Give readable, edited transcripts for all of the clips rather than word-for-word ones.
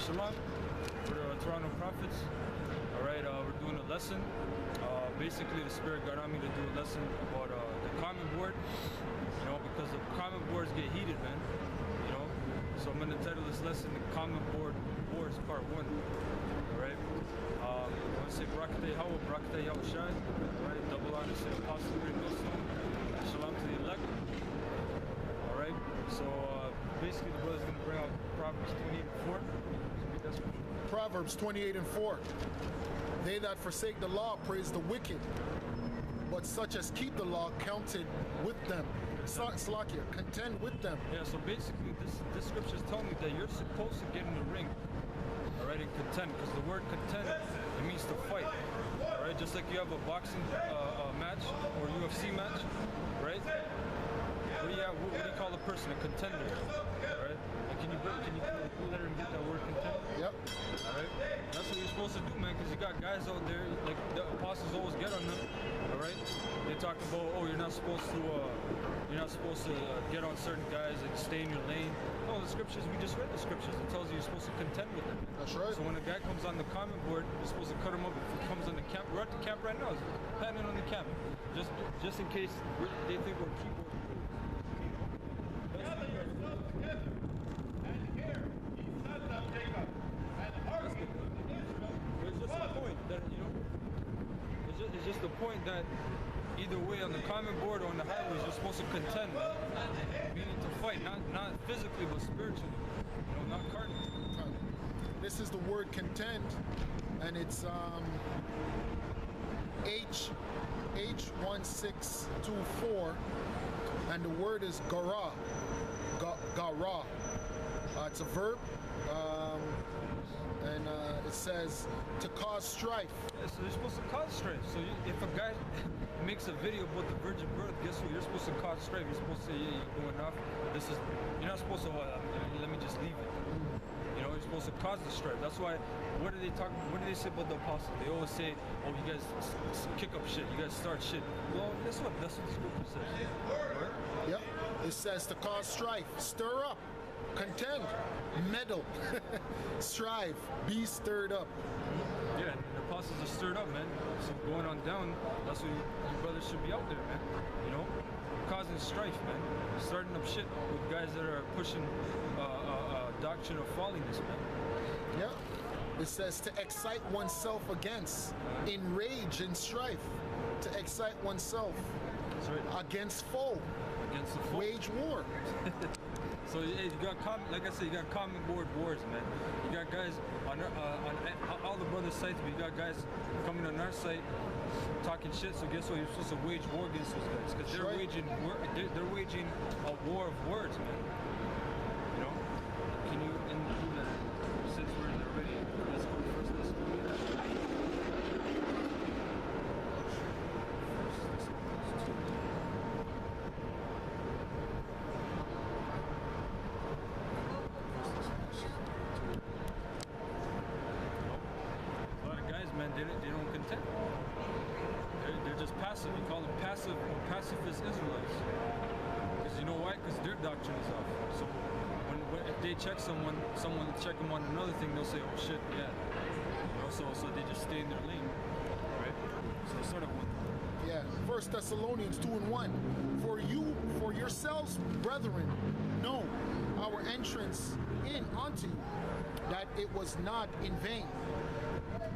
Shalom. We're Toronto Prophets. All right, we're doing a lesson. Basically, the Spirit got on me to do a lesson about the common board. You know, because the common boards get heated, man. You know, so I'm gonna title this lesson "The Common Board Wars Part 1." All right. I want to say Barakatah Yahweh, Barakatah Yahushai. All right. Double honor to the Apostle Great Millstone. Shalom to the elect. All right. So basically, the brother's gonna bring out Proverbs 28:4. Read that scripture. Proverbs 28:4. They that forsake the law praise the wicked, but such as keep the law counted with them. Slakia, contend with them. Yeah, so basically this scripture is telling me that you're supposed to get in the ring, all right, and contend, because the word contend, it means to fight, all right, just like you have a boxing match or UFC match, right? What do you call a person? A contender, right? And can you let her get that word contender? Yep. All right. That's what you're supposed to do, man. Because you got guys out there, like the apostles always get on them. All right. They talk about, oh, you're not supposed to get on certain guys and stay in your lane. No, the scriptures, we just read the scriptures. It tells you you're supposed to contend with them. That's right. So when a guy comes on the common board, you're supposed to cut him up. If he comes on the camp, we're at the camp right now. Planning on the camp, just in case they think we're keyboard. Gather yourselves together, and hear, ye sons of Jacob, and hearken unto Israel. It's just the point that, you know, it's just the point that either way, on the common board or on the highways, you're supposed to contend, meaning to fight, not physically but spiritually, you know, not carnally. This is the word contend, and it's H1624, and the word is gara. Gara. It's a verb, and it says to cause strife. Yeah, so you're supposed to cause strife. So if a guy makes a video about the virgin birth, guess what? You're supposed to cause strife. You're supposed to say, yeah, you're doing enough. You're not supposed to, let me just leave it. You know, you're supposed to cause the strife. That's why, what do they say about the apostles? They always say, oh, you guys kick up shit. You guys start shit. Well, guess what? That's what the scripture says. Right? Yep. It says to cause strife, stir up, contend, meddle, strive, be stirred up. Yeah, the apostles are stirred up, man. So going on down, that's what you brothers should be out there, man. You know, causing strife, man. Starting up shit with guys that are pushing doctrine of folliness, man. Yeah. It says to excite oneself against, enrage and strife, to excite oneself against foe, wage war. So you got like I said, you got common board wars, man. You got guys on all the brothers' sites, but you got guys coming on our site talking shit. So guess what? You're supposed to wage war against those guys because they're waging a war of words, man. You know? Can you do that? Since we're already, let's go first. Let's do it. Man, they don't contend. They're just passive. We call them pacifist Israelites. Because you know why? Because their doctrine is off. So when if they check someone check them on another thing, they'll say, oh shit, yeah. You know, so they just stay in their lane, right? So it's sort of one. Yeah. 1 Thessalonians 2:1. For yourselves, brethren, know our entrance in unto you, that it was not in vain.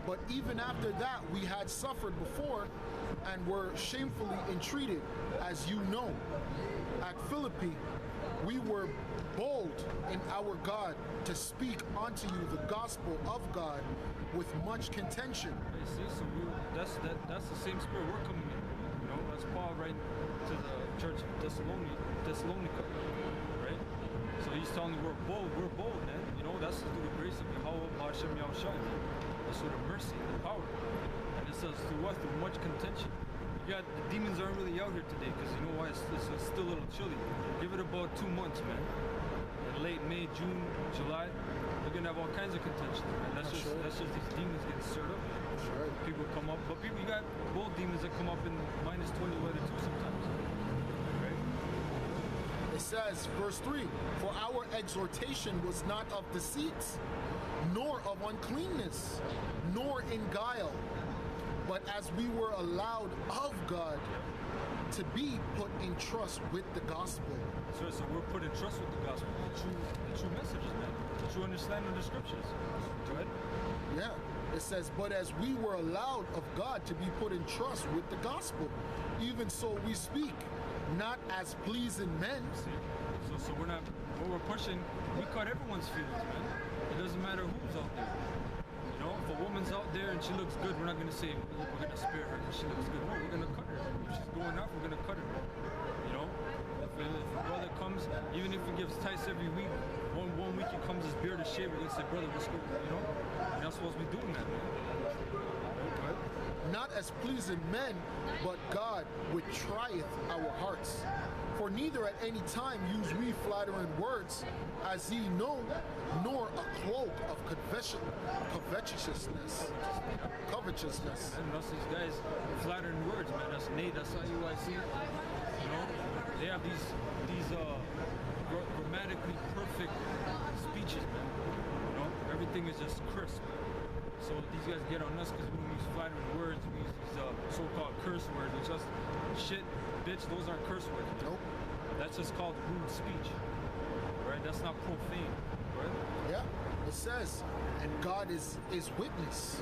But even after that, we had suffered before and were shamefully entreated, as you know. At Philippi, we were bold in our God to speak unto you the gospel of God with much contention. You see, so that's the same spirit we're coming in. You know, that's Paul writing to the church of Thessalonica, right? So he's telling you we're bold, man. You know, that's through the grace of Yahweh, Hashem Yahushai. That's through the mercy and the power. And it says through what? Through much contention. The demons aren't really out here today because you know why? It's still a little chilly. Give it about 2 months, man. In late May, June, July, we're gonna have all kinds of contention, man. That's just these demons getting stirred up. Sure. People come up, but you got bold demons that come up in -20 weather too sometimes. Right? It says, verse 3, for our exhortation was not of deceits, nor of uncleanness, nor in guile, but as we were allowed of God to be put in trust with the gospel. So we're put in trust with the gospel, the true messages, man, the true understanding of the scriptures. Go ahead. Yeah. It says, but as we were allowed of God to be put in trust with the gospel, even so we speak, not as pleasing men. See? So we're not, when we're pushing, we cut everyone's feelings, man. It doesn't matter who's out there. You know, if a woman's out there and she looks good, we're not going to say, we're going to spare her because she looks good. No, we're going to cut her. If she's going off, we're going to cut her. You know, if a brother comes, even if he gives tights every week, one week he comes his beard is shaved, we're going to say, brother, what's good? You know, you're not supposed to be doing that, man. Not as pleasing men, but God which trieth our hearts. For neither at any time use we flattering words, as ye know, nor a cloak of covetousness. And us these guys flattering words, man. That's Nate, that's IUIC. You know, they have these grammatically perfect speeches, man. You know, everything is just crisp. So these guys get on us because we don't use flattering words. We use these so-called curse words, which just shit, bitch. Those aren't curse words. Man. Nope. That's just called rude speech. Right? That's not profane. Right? Yeah. It says, and God is witness.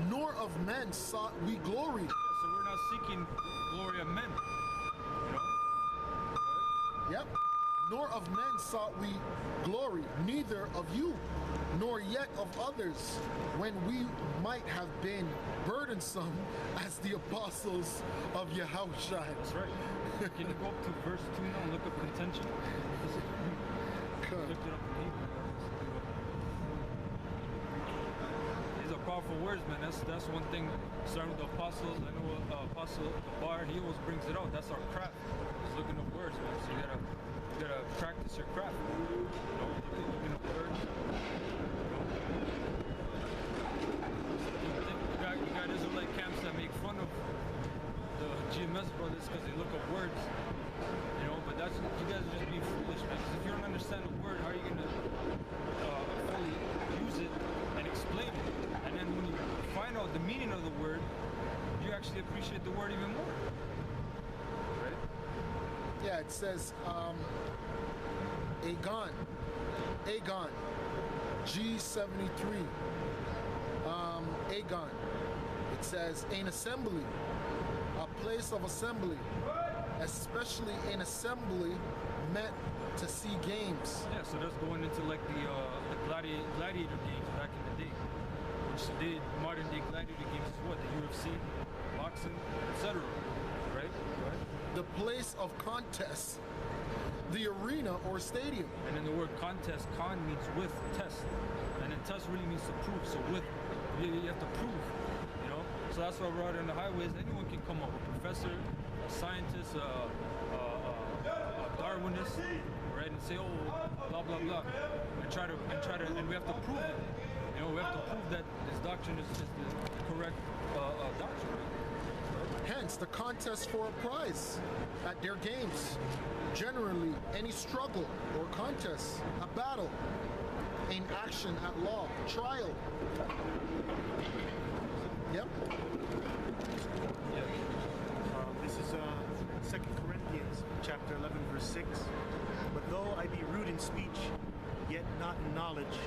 Nor of men sought we glory. Yeah, so we're not seeking glory of men. You know? Right? Yep. Nor of men sought we glory, neither of you, nor yet of others, when we might have been burdensome as the apostles of Yahushua. That's right. Can you go up to verse 2 now and look up contention? Lift it up in Hebrew. These are powerful words, man. That's one thing. Starting with the apostles, I know Apostle Bar, he always brings it out. That's our craft. Just looking up words, man. So you gotta practice your craft. You know, looking up words. You got Israelite camps that make fun of the GMS brothers because they look up words. You know, but that's, you guys are just being foolish, man. Because if you don't understand a word, how are you gonna fully use it and explain it? And then when you find out the meaning of the word, you actually appreciate the word even more. Right? Yeah, it says Agon, G73, Agon. It says an assembly, a place of assembly, especially an assembly meant to see games. Yeah, so that's going into like the gladiator games back in the day. Which today, modern day gladiator games is what? The UFC, boxing, etc. Right? The place of contest, the arena or stadium. And then the word contest, con means with, test. And then test really means to prove. So with, you have to prove, you know? So that's why we're out on the highways. Anyone can come up, a professor, a scientist, a Darwinist, right? And say, oh, blah, blah, blah. And we have to prove it. You know, we have to prove that this doctrine is the correct doctrine, right? Hence, the contest for a prize at their games. Generally, any struggle or contest, a battle, an action at law, trial. Yep. This is 2 Corinthians chapter 11, verse 6. But though I be rude in speech, yet not in knowledge,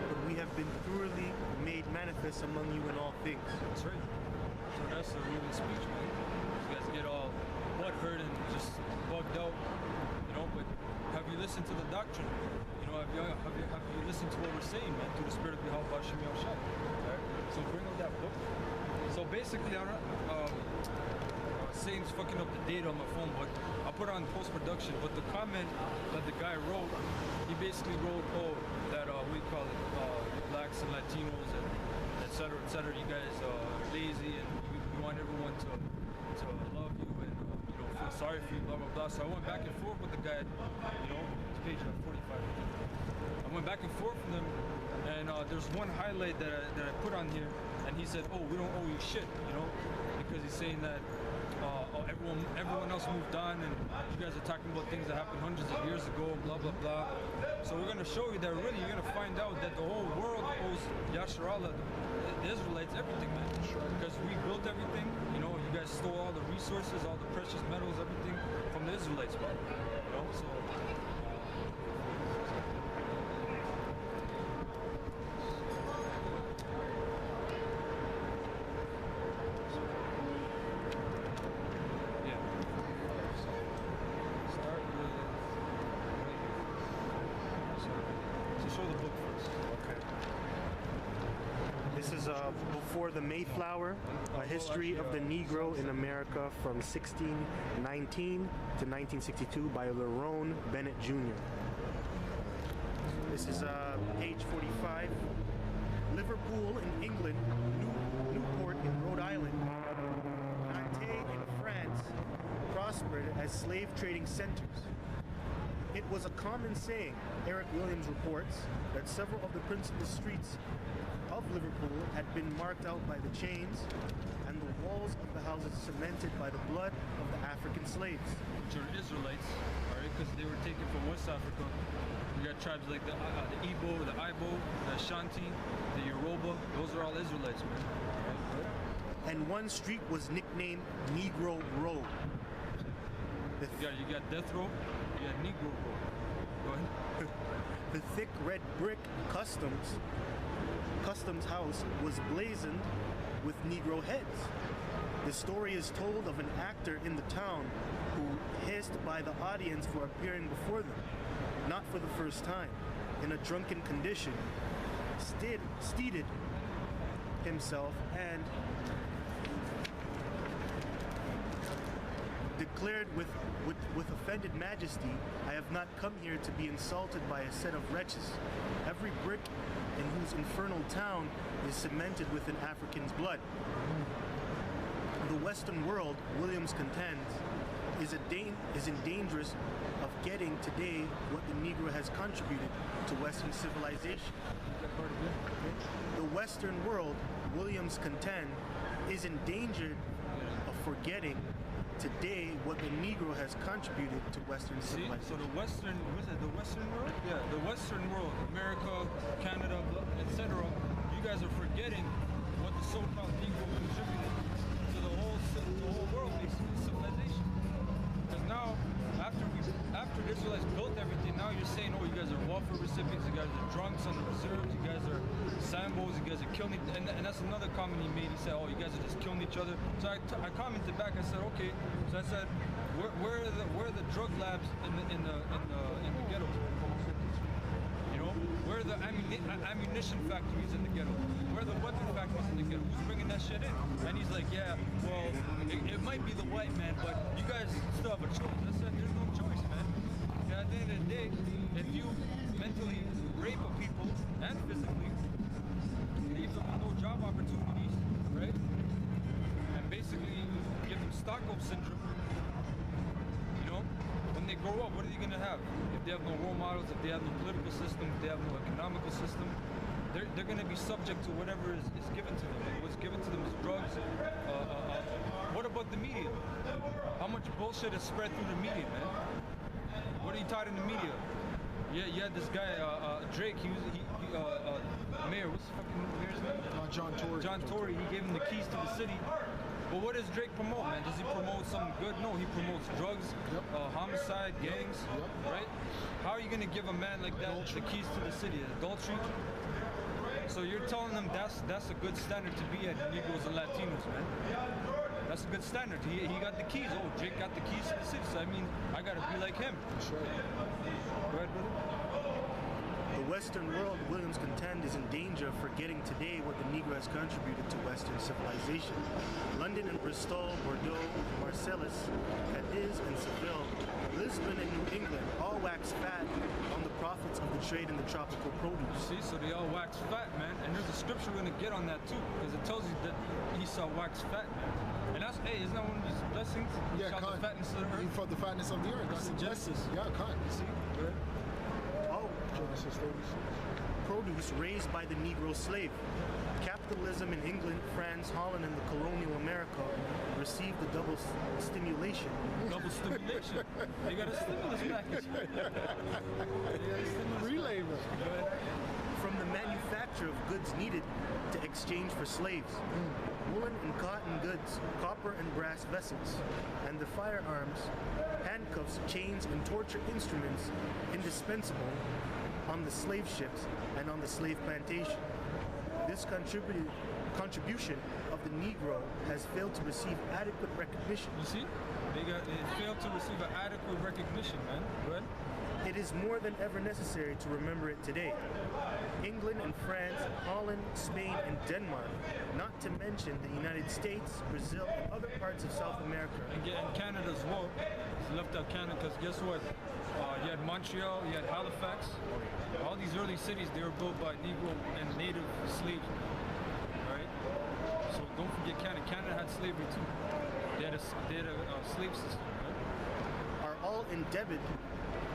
but we have been thoroughly made manifest among you in all things. That's right. So that's the rude in speech, man. You guys get all butthurt and just bugged out, you know, but have you listened to the doctrine? You know, have you listened to what we're saying, man, through the Spirit of Yahweh Hashem Yahushua? Right? So bring out that book. So basically, I'm not saying it's fucking up the data on my phone, but I'll put it on post-production. But the comment that the guy wrote, he basically wrote, oh, that we call it blacks and Latinos and et cetera, you guys are lazy and you want everyone to love you and you know, feel sorry for you, blah blah blah. So I went back and forth with the guy, you know, it's page 45. I went back and forth with him, and there's one highlight that I put on here, and he said, oh, we don't owe you shit, you know, because he's saying that everyone else moved on, and you guys are talking about things that happened hundreds of years ago, blah blah blah. So we're gonna show you that really you're gonna find out that the whole world owes Yasser Allah, the Israelites, everything, man. Because we built everything. You know, you guys stole all the resources, all the precious metals, everything from the Israelites, man. You know, so. This is Before the Mayflower, a history of the Negro in America from 1619 to 1962 by Lerone Bennett Jr. This is page 45. Liverpool in England, Newport in Rhode Island, Nantes in France prospered as slave trading centers. It was a common saying, Eric Williams reports, that several of the principal streets of Liverpool had been marked out by the chains and the walls of the houses cemented by the blood of the African slaves. Which are Israelites, all right, because they were taken from West Africa. You got tribes like the Igbo, the Ibo, the Ashanti, the Yoruba. Those are all Israelites, man. All right. And one street was nicknamed Negro Road. You got Death Row, you got Negro Row. Go ahead. The thick red brick customs house was blazoned with Negro heads. The story is told of an actor in the town who hissed by the audience for appearing before them, not for the first time, in a drunken condition, steadied himself and declared with offended majesty, "I have not come here to be insulted by a set of wretches, every brick in whose infernal town is cemented with an African's blood." The Western world, Williams contends, is in danger of getting today what the Negro has contributed to Western civilization. The Western world, Williams contends, is in danger of forgetting today what the Negro has contributed to Western civilization. So the Western, was it the Western world? Yeah, the Western world, America, Canada, etc. You guys are forgetting what the so-called Negro contributed to the whole world, basically, civilization. Because now, after the Israelites built everything, now you're saying, oh, you guys are welfare recipients, you guys are drunks on the reserves, you guys are sambos, you guys are killing, and that's another comment he made. He said, oh, you guys are just killing each other. So I commented back. I said, okay. So I said, where are the drug labs in the ghettos? You know, where are the ammunition factories in the ghetto? Where are the weapon factories in the ghetto? Who's bringing that shit in? And he's like, yeah, well, it might be the white man, but you guys still have a choice. I said, there's no choice, man. At the end of the day, if you mentally rape a people and physically, leave them with no job opportunities, right? And basically give them Stockholm syndrome. You know, when they grow up, what are they gonna have? If they have no role models, if they have no political system, if they have no economical system, they're gonna be subject to whatever is given to them. And what's given to them is drugs. What about the media? How much bullshit is spread through the media, man? What are you taught in the media? Yeah, you had this guy, Drake, mayor, what's the fucking mayor's name? John Tory. John Tory, he gave him the keys to the city. But what does Drake promote, man? Does he promote something good? No, he promotes drugs, homicide, gangs, right? How are you gonna give a man like that the keys to the city? Adultery? So you're telling them that's a good standard to be at, Negroes and Latinos, man. That's a good standard. He got the keys. Oh, Drake got the keys to the city. So I mean, I gotta be like him. That's right. Go ahead, brother. The Western world, Williams contend, is in danger of forgetting today what the Negro has contributed to Western civilization. London and Bristol, Bordeaux, Marseilles, Cadiz and Seville, Lisbon and New England all wax fat on the profits of the trade in the tropical produce. See, so they all wax fat, man. And there's a scripture we're gonna get on that too, because it tells you that Esau waxed fat, man. And that's, hey, isn't that one of his blessings? He Yeah, shall the Khan. fatness of the earth. For the fatness of the earth. That's in the blessing. Genesis. Yeah, Khan. See? Go ahead. Oh, Genesis 36. produce raised by the Negro slave. Capitalism in England, France, Holland, and the colonial America received the double stimulation. Double stimulation. They got a stimulus package. Free labor. From the manufacture of goods needed to exchange for slaves, woolen and cotton goods, copper and brass vessels, and the firearms, handcuffs, chains, and torture instruments indispensable on the slave ships and on the slave plantation. This contribution of the Negro has failed to receive adequate recognition. You see? They failed to receive an adequate recognition, man. Go ahead. It is more than ever necessary to remember it today. England and France, Holland, Spain, and Denmark, not to mention the United States, Brazil, and other parts of South America. And Canada as well. It's left out Canada because guess what? You had Montreal, you had Halifax. All these early cities, they were built by Negro and Native slaves. Right? So don't forget Canada. Canada had slavery too. They had a slave system. Right? Are all indebted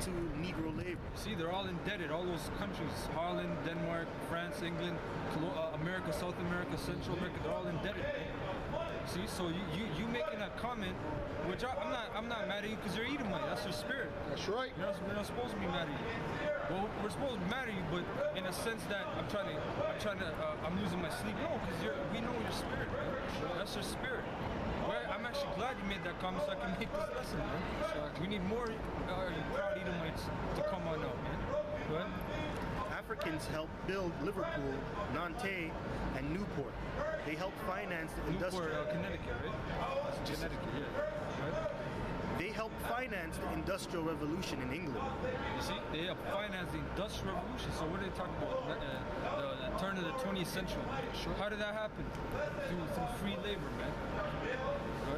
to Negro labor. See, they're all indebted. All those countries, Holland, Denmark, France, England, America, South America, Central America, they're all indebted. See, so you making that comment, which I'm not mad at you because you're Edomite. That's your spirit. That's right. We're not supposed to be mad at you. Well, we're supposed to be mad at you, but in a sense that I'm losing my sleep. No, because we know your spirit, man. That's your spirit. Well, I'm actually glad you made that comment so I can make this lesson, man. We need more proud Edomites to come on out, man. Go ahead. Africans helped build Liverpool, Nantes, and Newport. They helped finance the industrial. Newport, Connecticut, right? That's Connecticut, yeah. Right? They helped finance the Industrial Revolution in England. You see, they helped finance the Industrial Revolution. So what are they talking about? The turn of the 20th century. How did that happen? Through free labor, man.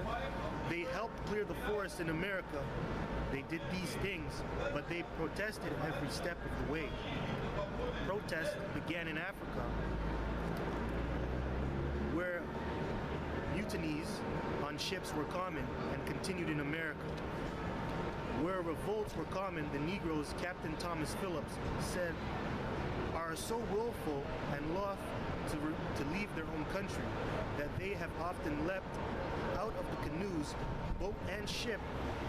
Right? They helped clear the forests in America. They did these things, but they protested every step of the way. Protests began in Africa, where mutinies on ships were common, and continued in America. Where revolts were common, the Negroes, Captain Thomas Phillips said, are so willful and loth to leave their own country that they have often leapt out of the canoes, boat and ship,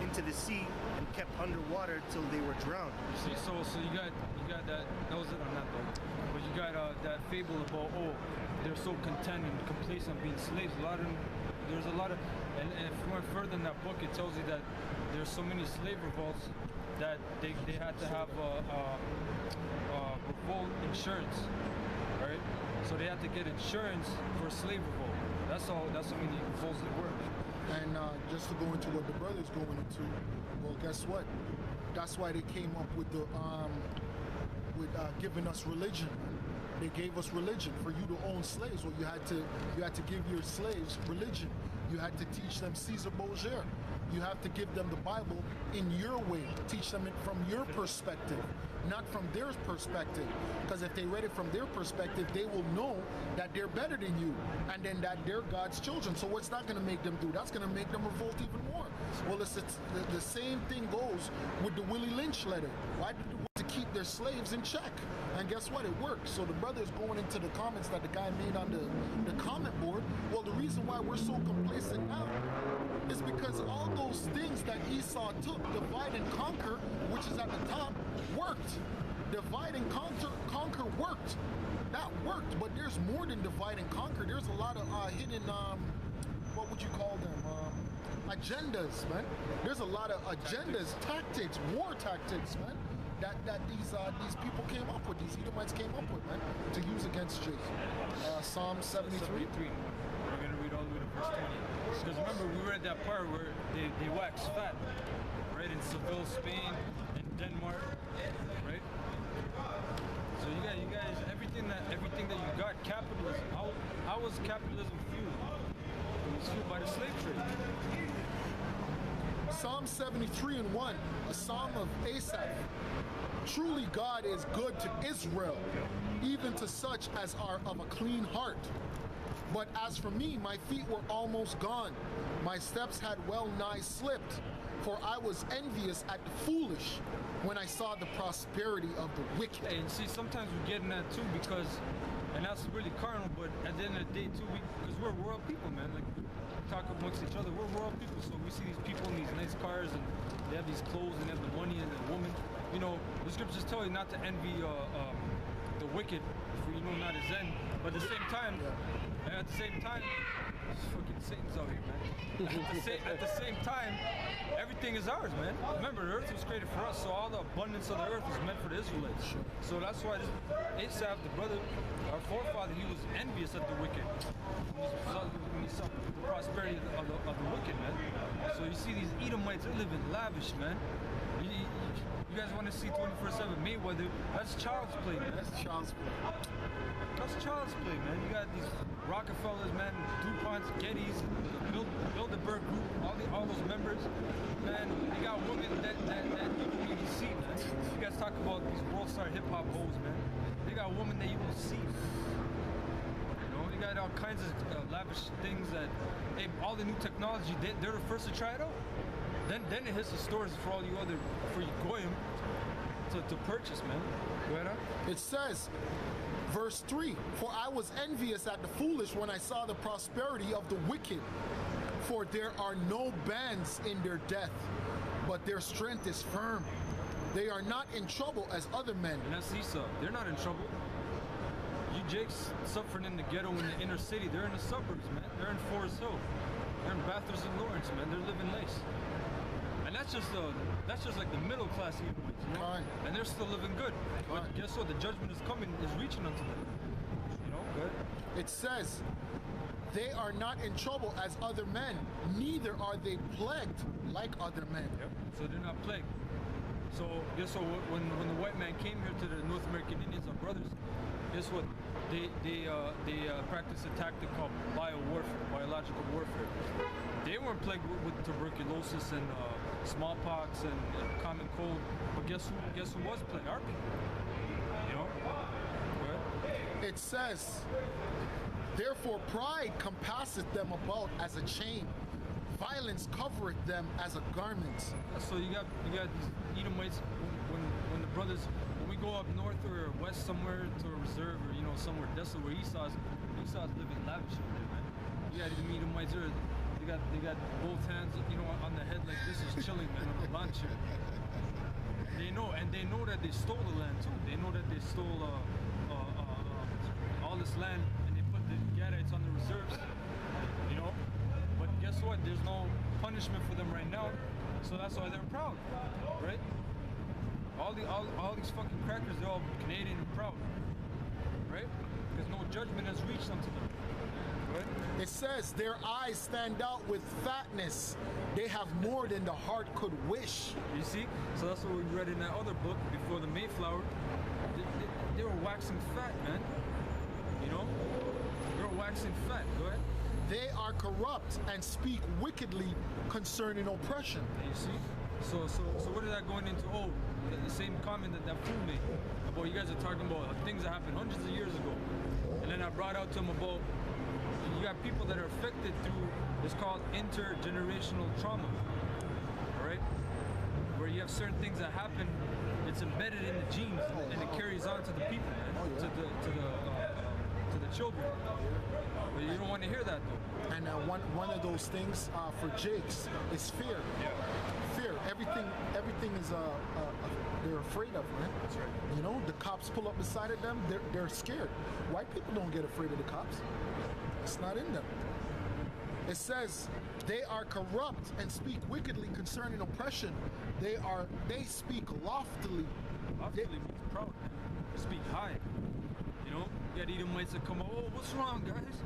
into the sea and kept underwater till they were drowned. See, so you got that was it on that though. But you got that fable about they're so content and complacent being slaves. There's a lot of and if you went further in that book, it tells you that there's so many slave revolts that they had to have revolt insurance, right? So they had to get insurance for a slave revolt. That's how many revolts there were. And just to go into what the brother's going into, well, guess what? That's why they came up with the giving us religion. They gave us religion for you to own slaves. Well, you had to give your slaves religion. You had to teach them Caesar Borgia. You have to give them the Bible in your way. Teach them it from your perspective, not from their perspective. Because if they read it from their perspective, they will know that they're better than you, and then that they're God's children. So what's that going to make them do? That's going to make them revolt even more. Well, it's the same thing goes with the Willie Lynch letter. Why did to keep their slaves in check? And guess what? It worked. So the brother's going into the comments that the guy made on the comment board. Well, the reason why we're so complacent now is because all those things that Esau took, divide and conquer, which is at the top, worked. Divide and conquer worked. That worked, but there's more than divide and conquer. There's a lot of hidden, what would you call them? Agendas, man. There's a lot of agendas, tactics, war tactics, man. That these people came up with, these Edomites came up with, man, to use against Jacob. Psalm 73. We're going to read all the way to verse 20. Because remember, we were at that part where they wax fat, right? In Seville, Spain, in Denmark, right? So you guys, everything that you got, capitalism. How was capitalism fueled? It was fueled by the slave trade. Psalm 73:1, a psalm of Asaph. Truly God is good to Israel, even to such as are of a clean heart. But as for me, my feet were almost gone. My steps had well nigh slipped, for I was envious at the foolish. when I saw the prosperity of the wicked. Hey, and see, sometimes we get in that too because, and that's really carnal, but at the end of the day too, because we're royal people, man. Like, we talk amongst each other, we're royal people, so we see these people in these nice cars and they have these clothes and they have the money and the woman. You know, the scriptures tell you not to envy the wicked, for you know not his end. But at the same time, fucking Satan's out here, man. At the same time, everything is ours, man. Remember, the earth was created for us, so all the abundance of the earth was meant for the Israelites. So that's why Asaph, the brother, our forefather, he was envious at the wicked. When he saw the prosperity of the wicked, man. So you see these Edomites, they live in lavish, man. You guys want to see 24/7 Mayweather? That's child's play, man. That's child's play. That's child's play, man. You got these Rockefellers, man, DuPonts, Gettys, Bilderberg Group, all those members, man. They got women that you don't even see, man. You guys talk about these world star hip hop hoes, man. They got women that you don't see. You know, you got all kinds of lavish things that, hey, all the new technology, they're the first to try it out. Then it hits the stores for all you other, for you goyim to purchase, man. Go ahead, huh? It says, verse 3, for I was envious at the foolish when I saw the prosperity of the wicked. For there are no bands in their death, but their strength is firm. They are not in trouble as other men. And that's Esau. They're not in trouble. You Jakes suffering in the ghetto in the inner city. They're in the suburbs, man. They're in Forest Hill. They're in Bathurst and Lawrence, man. They're living nice. And that's just like the middle class Edomites, you know? Right. And they're still living good. But Right. guess what? The judgment is coming, is reaching unto them. You know, good. It says, they are not in trouble as other men, neither are they plagued like other men. Yep. So they're not plagued. So guess what? When the white man came here to the North American Indians, our brothers, guess what? They practice a tactic called biological warfare. They weren't plagued with tuberculosis and smallpox and common cold, but guess who was plagued? Our people. You know. Right? It says, therefore pride compasseth them about as a chain, violence covereth them as a garment. So you got these Edomites when the brothers, when we go up north or west somewhere to a reserve or somewhere desolate where Esau's living lavish over there, man. You got the Edomites there. They got both hands on the head like this is chilling, man, on a lawn chair. They know that they stole the land too. They know that they stole all this land and they put the Gadites on the reserves. But guess what? There's no punishment for them right now, so that's why they're proud, right? All these fucking crackers, they're all Canadian and proud, right? Because no judgment has reached unto them, right? It says, their eyes stand out with fatness. They have more than the heart could wish. You see? So that's what we read in that other book before the Mayflower. They were waxing fat, man. They were waxing fat. Go ahead. They are corrupt and speak wickedly concerning oppression. You see? So what is that going into? Oh, the same comment that fool made about you guys are talking about things that happened hundreds of years ago. And then I brought out to him about you got people that are affected through, it's called intergenerational trauma. Alright? Where you have certain things that happen, it's embedded in the genes and it carries on to the people, man, to the children. But you don't want to hear that though. And one of those things for Jakes is fear. Fear. Everything is they're afraid of, man. That's right. The cops pull up beside of them, they're scared. White people don't get afraid of the cops. It's not in them. It says they are corrupt and speak wickedly concerning oppression. They speak loftily. Loftily means proud. They speak high. You got Edomites that come, oh, what's wrong, guys?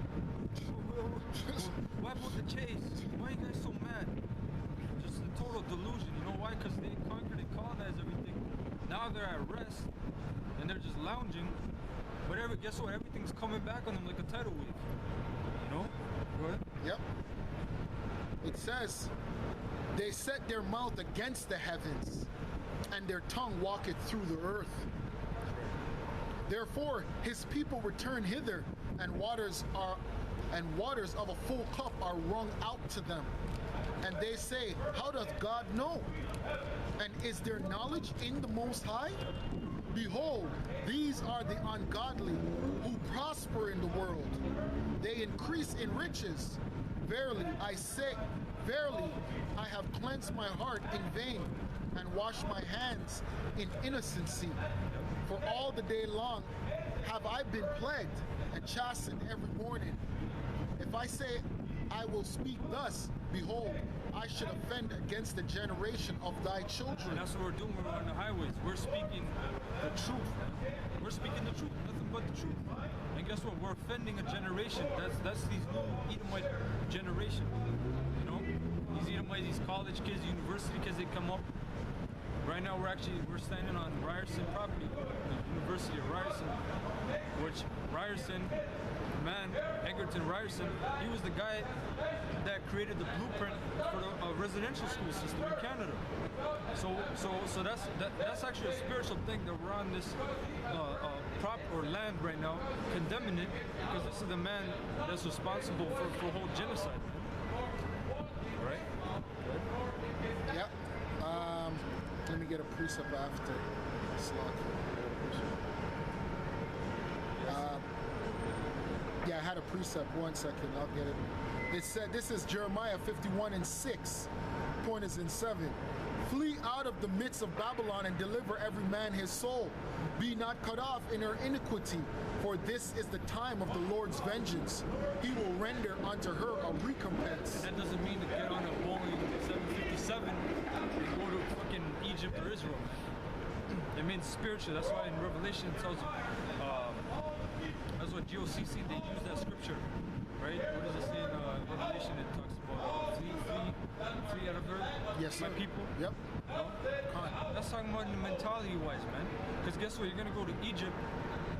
Why about the chase? Why are you guys so mad? Just a total delusion. You know why? Because they conquered and colonized everything. Now they're at rest and they're just lounging. But guess what? Everything's coming back on them like a tidal wave. Go ahead. Yep. It says, they set their mouth against the heavens, and their tongue walketh through the earth. Therefore, his people return hither, and waters of a full cup are wrung out to them. And they say, how doth God know? And is there knowledge in the Most High? Behold, these are the ungodly who prosper in the world. They increase in riches. Verily, I say, verily, I have cleansed my heart in vain and washed my hands in innocency. For all the day long have I been plagued and chastened every morning. If I say I will speak thus, behold, I should offend against the generation of thy children. And that's what we're doing when we're on the highways. We're speaking the truth. We're speaking the truth, nothing but the truth. And guess what? We're offending a generation. That's these new Edomite generation. You know, these Edomites, these college kids, university kids, they come up. Right now, we're standing on Ryerson property, the University of Ryerson, which Ryerson, man, Egerton Ryerson, he was the guy that created the blueprint for the residential school system in Canada. So that's actually a spiritual thing that we're on this prop or land right now, condemning it, because this is the man that's responsible for whole genocide. Right? Yep. Let me get a precept after slot. Yeah, I had a precept. 1 second, I'll get it. It said, this is Jeremiah 51:6. Point is in 7. Flee out of the midst of Babylon and deliver every man his soul. Be not cut off in her iniquity, for this is the time of the Lord's vengeance. He will render unto her a recompense. That doesn't mean to get on a Boeing 757 and go to fucking Egypt or Israel. It means spiritual. That's why in Revelation it tells you, that's what GOCC, they use that scripture, right? What does it say in Revelation? It talks about flee out of her, Yes, my sir. people. Yep. You know? That's talking about mentality-wise, man. Because guess what? You're gonna go to Egypt.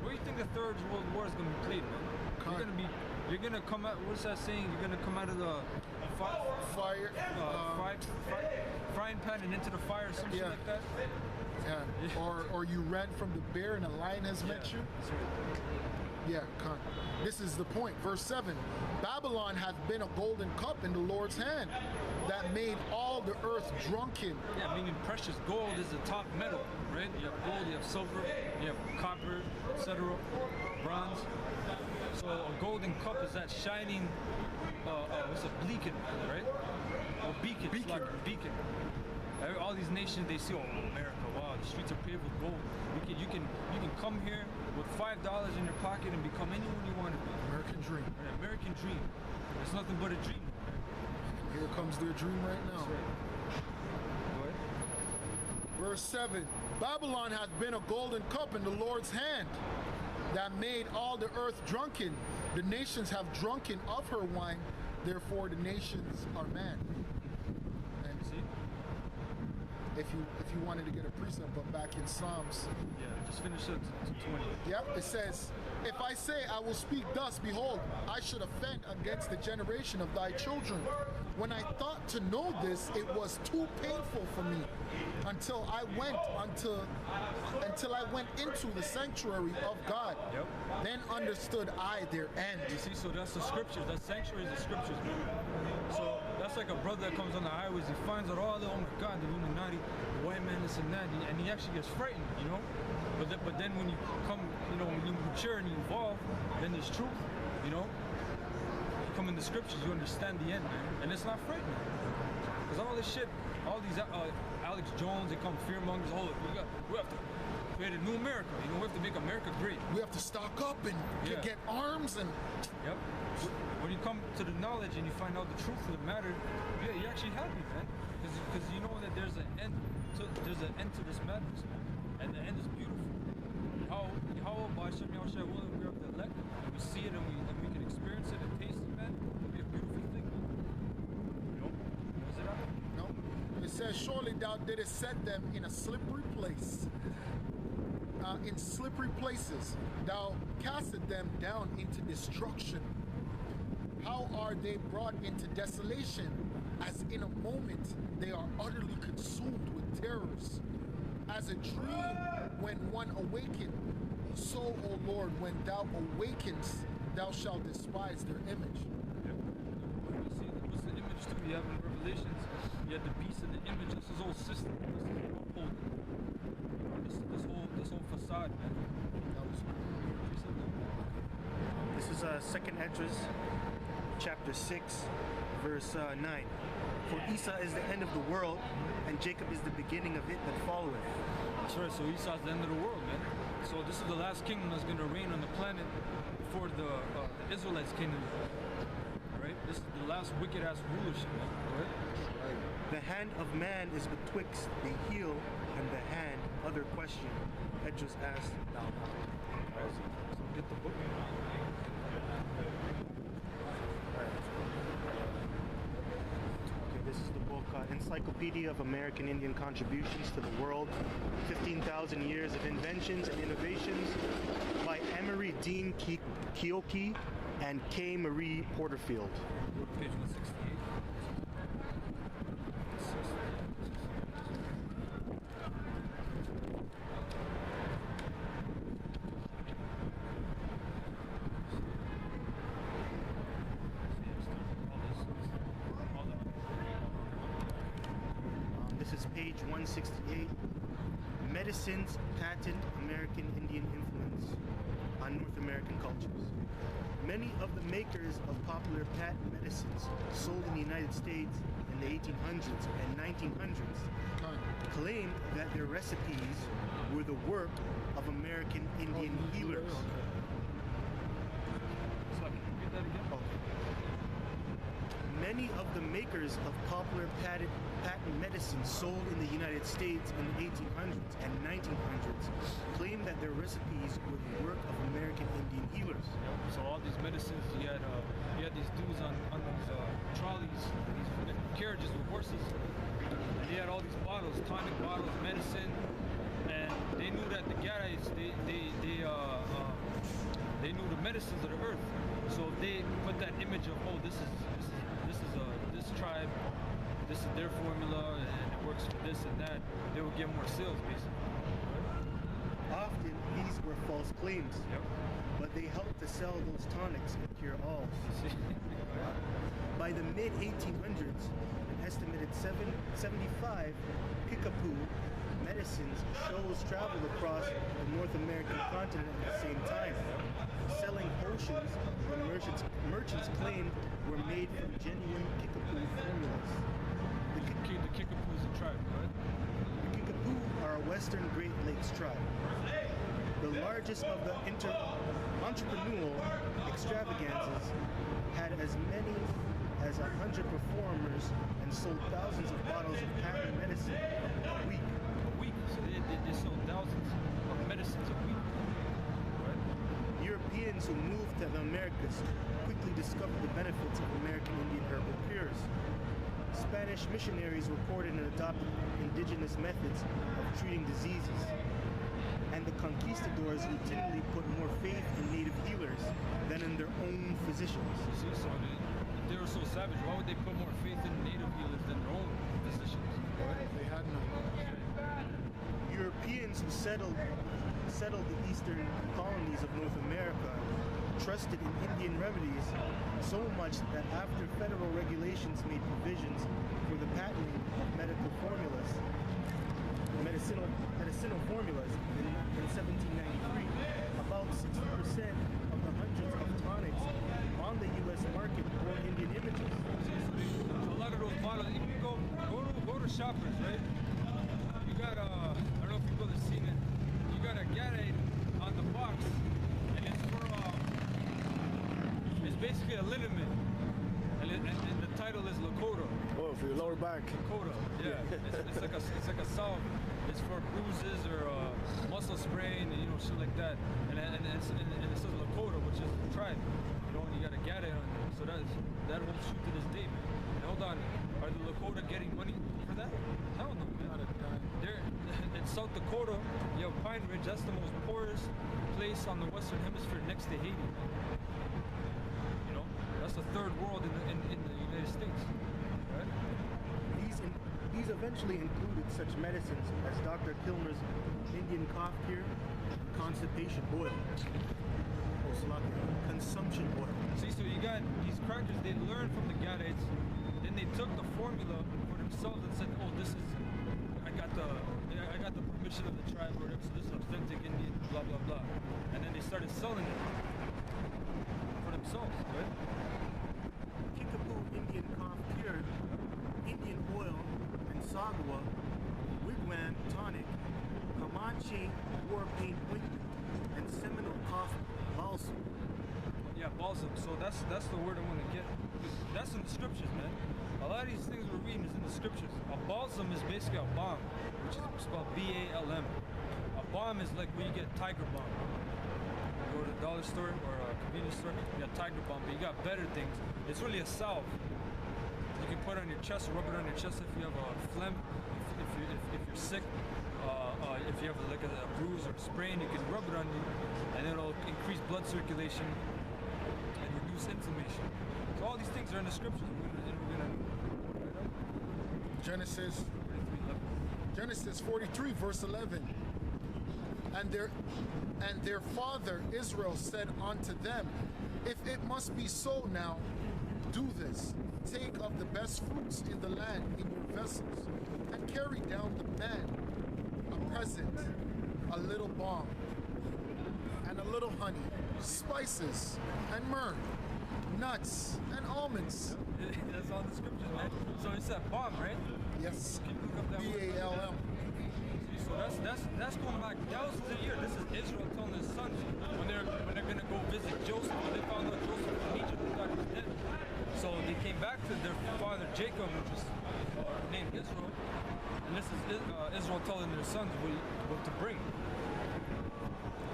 Where do you think the Third World War is gonna be played, man? You're gonna come out. What's that saying? You're gonna come out of the Fire. frying pan and into the fire, or some shit Yeah. like that. Yeah. Or you ran from the bear and a lion has met you. That's right. Yeah, con. This is the point. Verse 7. Babylon hath been a golden cup in the Lord's hand that made all the earth drunken. Yeah, meaning precious gold is the top metal, right? You have gold, you have silver, you have copper, etc., bronze. So a golden cup is that shining, what's a beacon, right? A beacon. It's like a beacon. All these nations, they see, oh, America, wow, the streets are paved with gold. You can come here with $5 in your pocket and become anyone you want to be. American dream. An American dream. It's nothing but a dream. Here comes their dream right now. That's right. Go ahead. Verse 7. Babylon hath been a golden cup in the Lord's hand that made all the earth drunken. The nations have drunken of her wine, therefore the nations are mad. And See? if you wanted to get a precept, but back in Psalms, Yeah, just finish it to 20. yep, it says, if I say I will speak thus, behold, I should offend against the generation of thy children. When I thought to know this, it was too painful for me until I went into the sanctuary of God. Yep. Then understood I their end. You see, so that's the scriptures. That sanctuary is the scriptures, man. So that's like a brother that comes on the highways. He finds out, oh my God, the Illuminati, the white man, this and that, and he actually gets frightened, you know. But then when you come, you know, when you mature and you evolve, then there's truth, you know. You come in the scriptures, you understand the end, man, and it's not frightening. Because all this shit, all these Alex Jones, they come fear mongers. Oh, we have to create a new America. You know, we have to make America great. We have to stock up and Yeah. get arms and Yep. When you come to the knowledge and you find out the truth of the matter, yeah, you're actually happy, man. Because you know that there's an end to this madness, man. And the end is beautiful. How by Hashem Yahushua willing we are the elect, and we see it and we can experience it and taste it, man. It'll be a beautiful thing, man. You know? Was it up? no. It says, surely thou didst set them in a slippery place. In slippery places, thou castest them down into destruction. How are they brought into desolation? As in a moment they are utterly consumed with terrors. As a dream when one awakened, so, O Lord, when thou awakens, thou shalt despise their image. Yep. See, what's the image image too. You have in Revelations, you had the beast and the image. This is whole system. This is upholding. This whole facade, man. This is Second Esdras, chapter 6, verse 9. For Esau is the end of the world, and Jacob is the beginning of it that followeth. That's right. So Esau's the end of the world, man. So this is the last kingdom that's going to reign on the planet before the Israelites kingdom. Right? This is the last wicked ass rulership, man. Right? The hand of man is betwixt the heel and the hand. Other question. Esdras asked, thou not. So get the book. Okay, this is the book, Encyclopedia of American Indian Contributions to the World, 15,000 Years of Inventions and Innovations by Emery Dean Keoki and K. Marie Porterfield. Page 168. This is page 168. Medicines, Patent, American Indian Influence on North American Cultures. Many of the makers of popular patent medicines sold in the United States in the 1800s and 1900s claimed that their recipes were the work of American Indian healers. So I can read that again? Okay. Many of the makers of popular patent medicines sold in the United States in the 1800s and 1900s claimed that their recipes were the work of American Indian healers. So all these medicines, you had these dudes on these trolleys, these carriages with horses, and they had all these bottles, tonic bottles, medicine, and they knew that the Gadites, they knew the medicines of the earth. So if they put that image of, oh, this tribe, this is their formula, and it works for this and that, they would get more sales, basically. Often these were false claims, Yep. but they helped to sell those tonics and cure alls. By the mid-1800s, an estimated 75 Kickapoo medicines shows traveled across the North American continent at the same time, selling potions the merchants claimed were made from genuine Kickapoo formulas. The Kickapoo is a tribe, right? The Kickapoo are a western Great Lakes tribe. The largest of the entrepreneurial extravaganzas had as many as 100 performers and sold thousands of bottles of patent medicine a week. A week. So they sold thousands of medicines a week. Right? Europeans who moved to the Americas quickly discovered the benefits of American Indian herbal cures. Spanish missionaries reported and adopted indigenous methods of treating diseases, and the conquistadors routinely put more faith in native healers than in their own physicians. See, so they were so savage. Why would they put more faith in native healers than their own physicians? They had none. Europeans who settled the eastern colonies of North America trusted in Indian remedies so much that after federal regulations made provisions for the patenting of medicinal formulas in 1793, about 60% of the hundreds of tonics on the U.S. market bore Indian images. A lot of those bottles, if you go to Shoppers, right? You got I don't know if you have seen it. You got a Gatorade on the box, and it's for it's basically a liniment, and the title is Lakota. Oh, for your lower back. Lakota, yeah. it's like a salve. It's for bruises or muscle sprain, and shit like that. And it says Lakota, which is the tribe. And you got a Gatorade on there, so that holds true to this day, man. And hold on, are the Lakota getting money for that? Hell no, man. They're in South Dakota. You have Pine Ridge. That's the most poorest place on the Western Hemisphere, next to Haiti. That's the third world in the United States, right? These eventually included such medicines as Dr. Kilmer's Indian cough cure, constipation oil, consumption oil. See, so you got these crackers, they learned from the Gadites, then then they took the formula for themselves and said, "Oh, this is I got the permission of the tribe or whatever. So this is authentic Indian, blah blah blah." And then they started selling it for themselves, right? Kickapoo Indian cough cure, Indian oil, and sagwa, wigwam tonic, Comanche war pain ointment, and Seminole cough balsam. Yeah, balsam. So that's the word I want to get. That's in the scriptures, man. A lot of these things we're reading is in the scriptures. A balsam is basically a balm, which is spelled B-A-L-M. A balm is like where you get tiger balm. You go to the dollar store or a convenience store, you got tiger balm, but you got better things. It's really a salve. You can put it on your chest, rub it on your chest if you have a phlegm, if you're sick. If you have like a bruise or a sprain, you can rub it on you, and it'll increase blood circulation and reduce inflammation. So all these things are in the scriptures. We're gonna Genesis 43 verse 11. And their father Israel said unto them, if it must be so now, do this. Take of the best fruits in the land in your vessels, and carry down the man a present, a little balm, and a little honey, spices, and myrrh, nuts, and almonds. That's all in the scriptures, man. So it's that balm, right? Yes, Can you look up that word? B-A-L-M. So that's going back thousands of years. This is Israel telling his sons when they're gonna go visit Joseph. When they found out Joseph from Egypt, they thought he was dead. So they came back to their father Jacob, which was named Israel, and this is Israel telling their sons what to bring.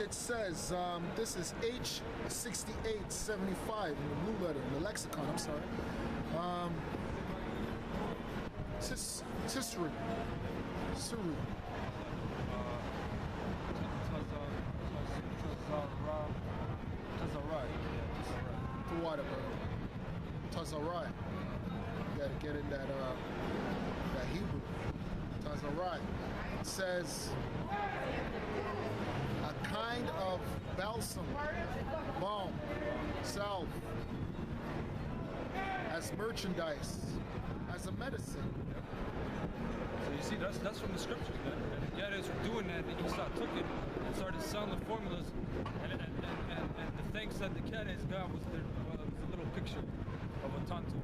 It says, this is H6875 in the blue letter, in the lexicon, I'm sorry. Tisri. The water, bro. Tazarai. You gotta get in that Hebrew. Tazarai. It says a kind of balsam, balm, salve, as merchandise, as a medicine. So you see, that's from the scriptures, man. And the Gaddites were doing that. The Esau took it and started selling the formulas. And the thanks that the Gaddites got was a little picture of a tantu.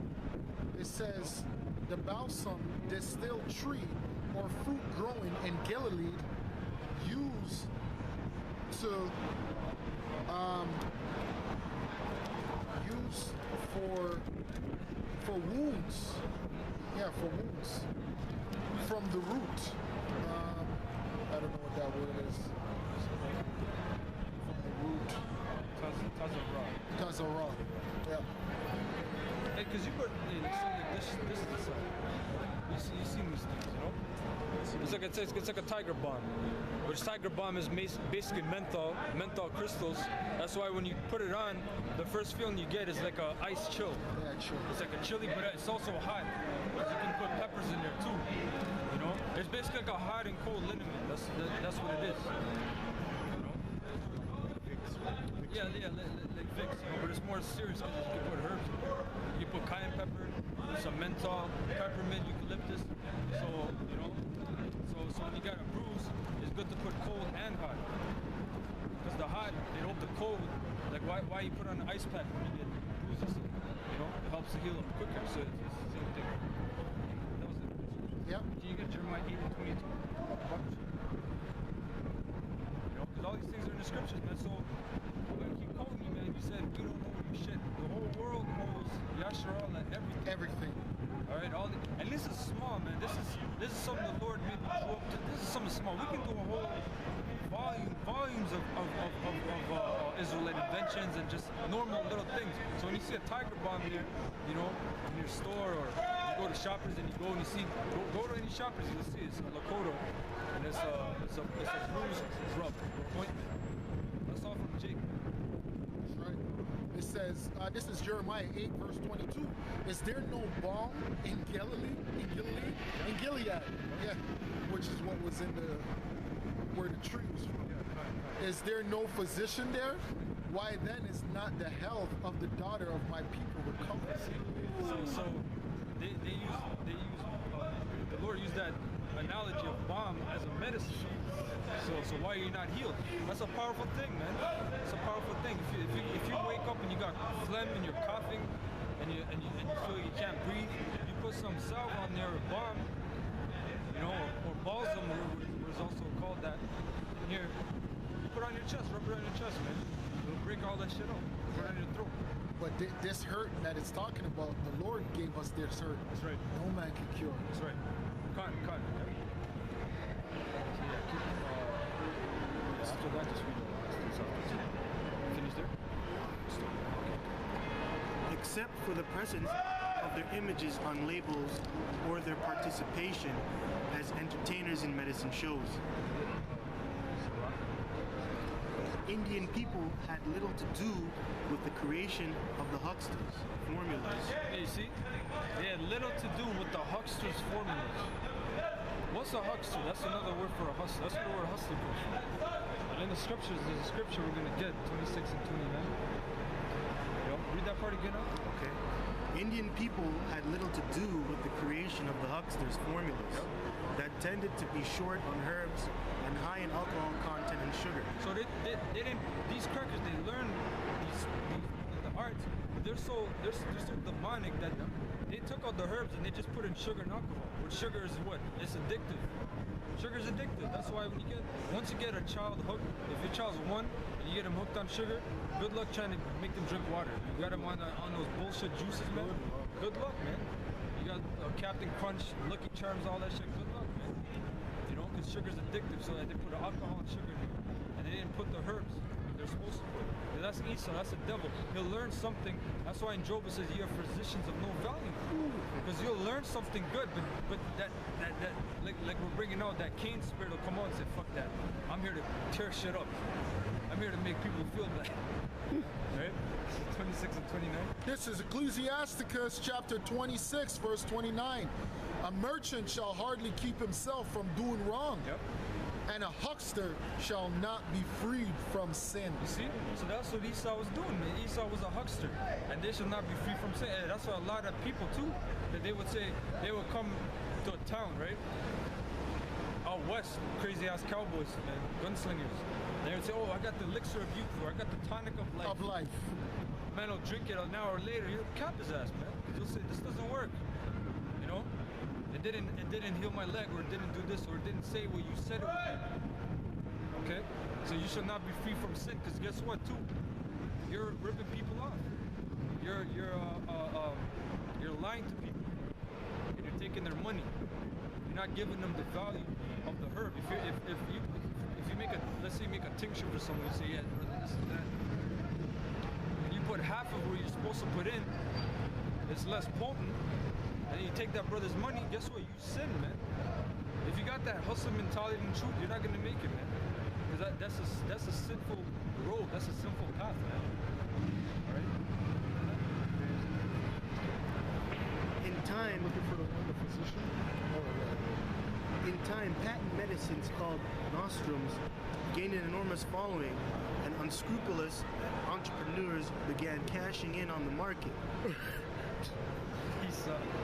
It says the balsam distilled tree or fruit growing in Gilead used to used for wounds. Yeah, for wounds. From the root. I don't know what that word is. From the root. Tazarah. Yeah. Hey, because you put this is the side. You've seen these things, you know? It's like a tiger balm, which tiger balm is basically menthol crystals. That's why when you put it on, the first feeling you get is like a ice chill. Yeah, sure. It's like a chili, but it's also hot. Because you can put peppers in there too. You know, it's basically like a hot and cold liniment. That's what it is. You know? Yeah, like Vicks, you know, but it's more serious because you can put herbs in there. You can put cayenne pepper, some menthol, peppermint, eucalyptus. So you know, so when you got a bruise, it's good to put cold and hot. Because the hot, it helps the cold. Like why you put on an ice pack when you get bruises? You know, it helps to heal them quicker. So it's the same thing. That was it. Yep. Can you get Jeremiah 8:22? You know, because all these things are in the scriptures, man. So we're gonna keep quoting you, man. You said we don't know your shit. The whole world knows Yasharal and everything. Everything. All right, and this is small, man. This is something the Lord maybe drew up to. This is something small. We can do a whole volumes of Israelite inventions and just normal little things. So when you see a tiger balm there, you know, in your store, or you go to Shoppers and you go and you see, go to any Shoppers, you'll see it's a Lakota, and it's a bruise rub or ointment. That's all from Jake. Right. It says, this is Jeremiah 8, verse 22. Is there no balm in Gilead? In Gilead. Yeah. Which is what was in where the tree was from. Is there no physician there? Why then is not the health of the daughter of my people recovered? So the Lord used that analogy of balm as a medicine. So why are you not healed? That's a powerful thing, man. It's a powerful thing. If you wake up and you got phlegm and you're coughing and you feel you can't breathe, you put some salve on there or balm, you know, or balsam, was also called that. Here, you put it on your chest, rub it on your chest, man. It'll break all that shit up. Put it on your throat. But this hurt that it's talking about, the Lord gave us this hurt. That's right. No man can cure. That's right. Cotton. Yeah. So yeah, after that, just read the last two. Finish there? Except for the presence of their images on labels or their participation as entertainers in medicine shows. Indian people had little to do with the creation of the hucksters' formulas. Hey, you see? They had little to do with the huckster's formulas. What's a huckster? That's another word for a hustler. That's where the word hustler comes from. And in the scriptures, there's a scripture we're going to get, 26 and 29. Yo, read that part again now. Okay. Indian people had little to do with the creation of the hucksters' formulas that tended to be short on herbs and high in alcohol content and sugar. So they didn't, these crackers, they learned the arts, but they're so demonic that they took out the herbs and they just put in sugar and alcohol. Which sugar is what? It's addictive. Sugar is addictive. That's why once you get a child hooked, if your child's 1 and you get him hooked on sugar, good luck trying to make them drink water. You got them on those bullshit juices, man. Good luck, man. You got Captain Crunch, Lucky Charms, all that shit. Good luck, man. You know, because sugar's addictive, so they put alcohol and sugar in it. And they didn't put the herbs they're supposed to put. That's Esau, that's the devil. He'll learn something. That's why in Job it says you are physicians of no value. Because you'll learn something good, but that like we're bringing out, that Cain spirit will come out and say, fuck that. I'm here to tear shit up. I'm here to make people feel bad. Right? 26 and 29. This is Ecclesiasticus chapter 26, verse 29. A merchant shall hardly keep himself from doing wrong. Yep. And a huckster shall not be freed from sin. You see? So that's what Esau was doing, man. Esau was a huckster. And they shall not be free from sin. And that's why a lot of people too, that they would say, they would come to a town, right? Out west, crazy ass cowboys, man, gunslingers. They would say, oh, I got the elixir of youth, or I got the tonic of life. Of life. Man will drink it an hour later, he'll cap his ass, man. He'll say, this doesn't work. You know? It didn't heal my leg, or it didn't do this, or it didn't say what you said it would do. Okay? So you shall not be free from sin, because guess what too? You're ripping people off. You're lying to people. And you're taking their money. You're not giving them the value of the herb. If you make a, let's say you make a tincture for someone, you say, yeah, brother, this and that. And you put half of what you're supposed to put in, it's less potent. And you take that brother's money, guess what? You sin, man. If you got that hustle mentality and truth, you're not gonna make it, man. Because that's a sinful road. That's a sinful path, man. All right. In time, in time, patent medicines called nostrums gained an enormous following, and unscrupulous entrepreneurs began cashing in on the market.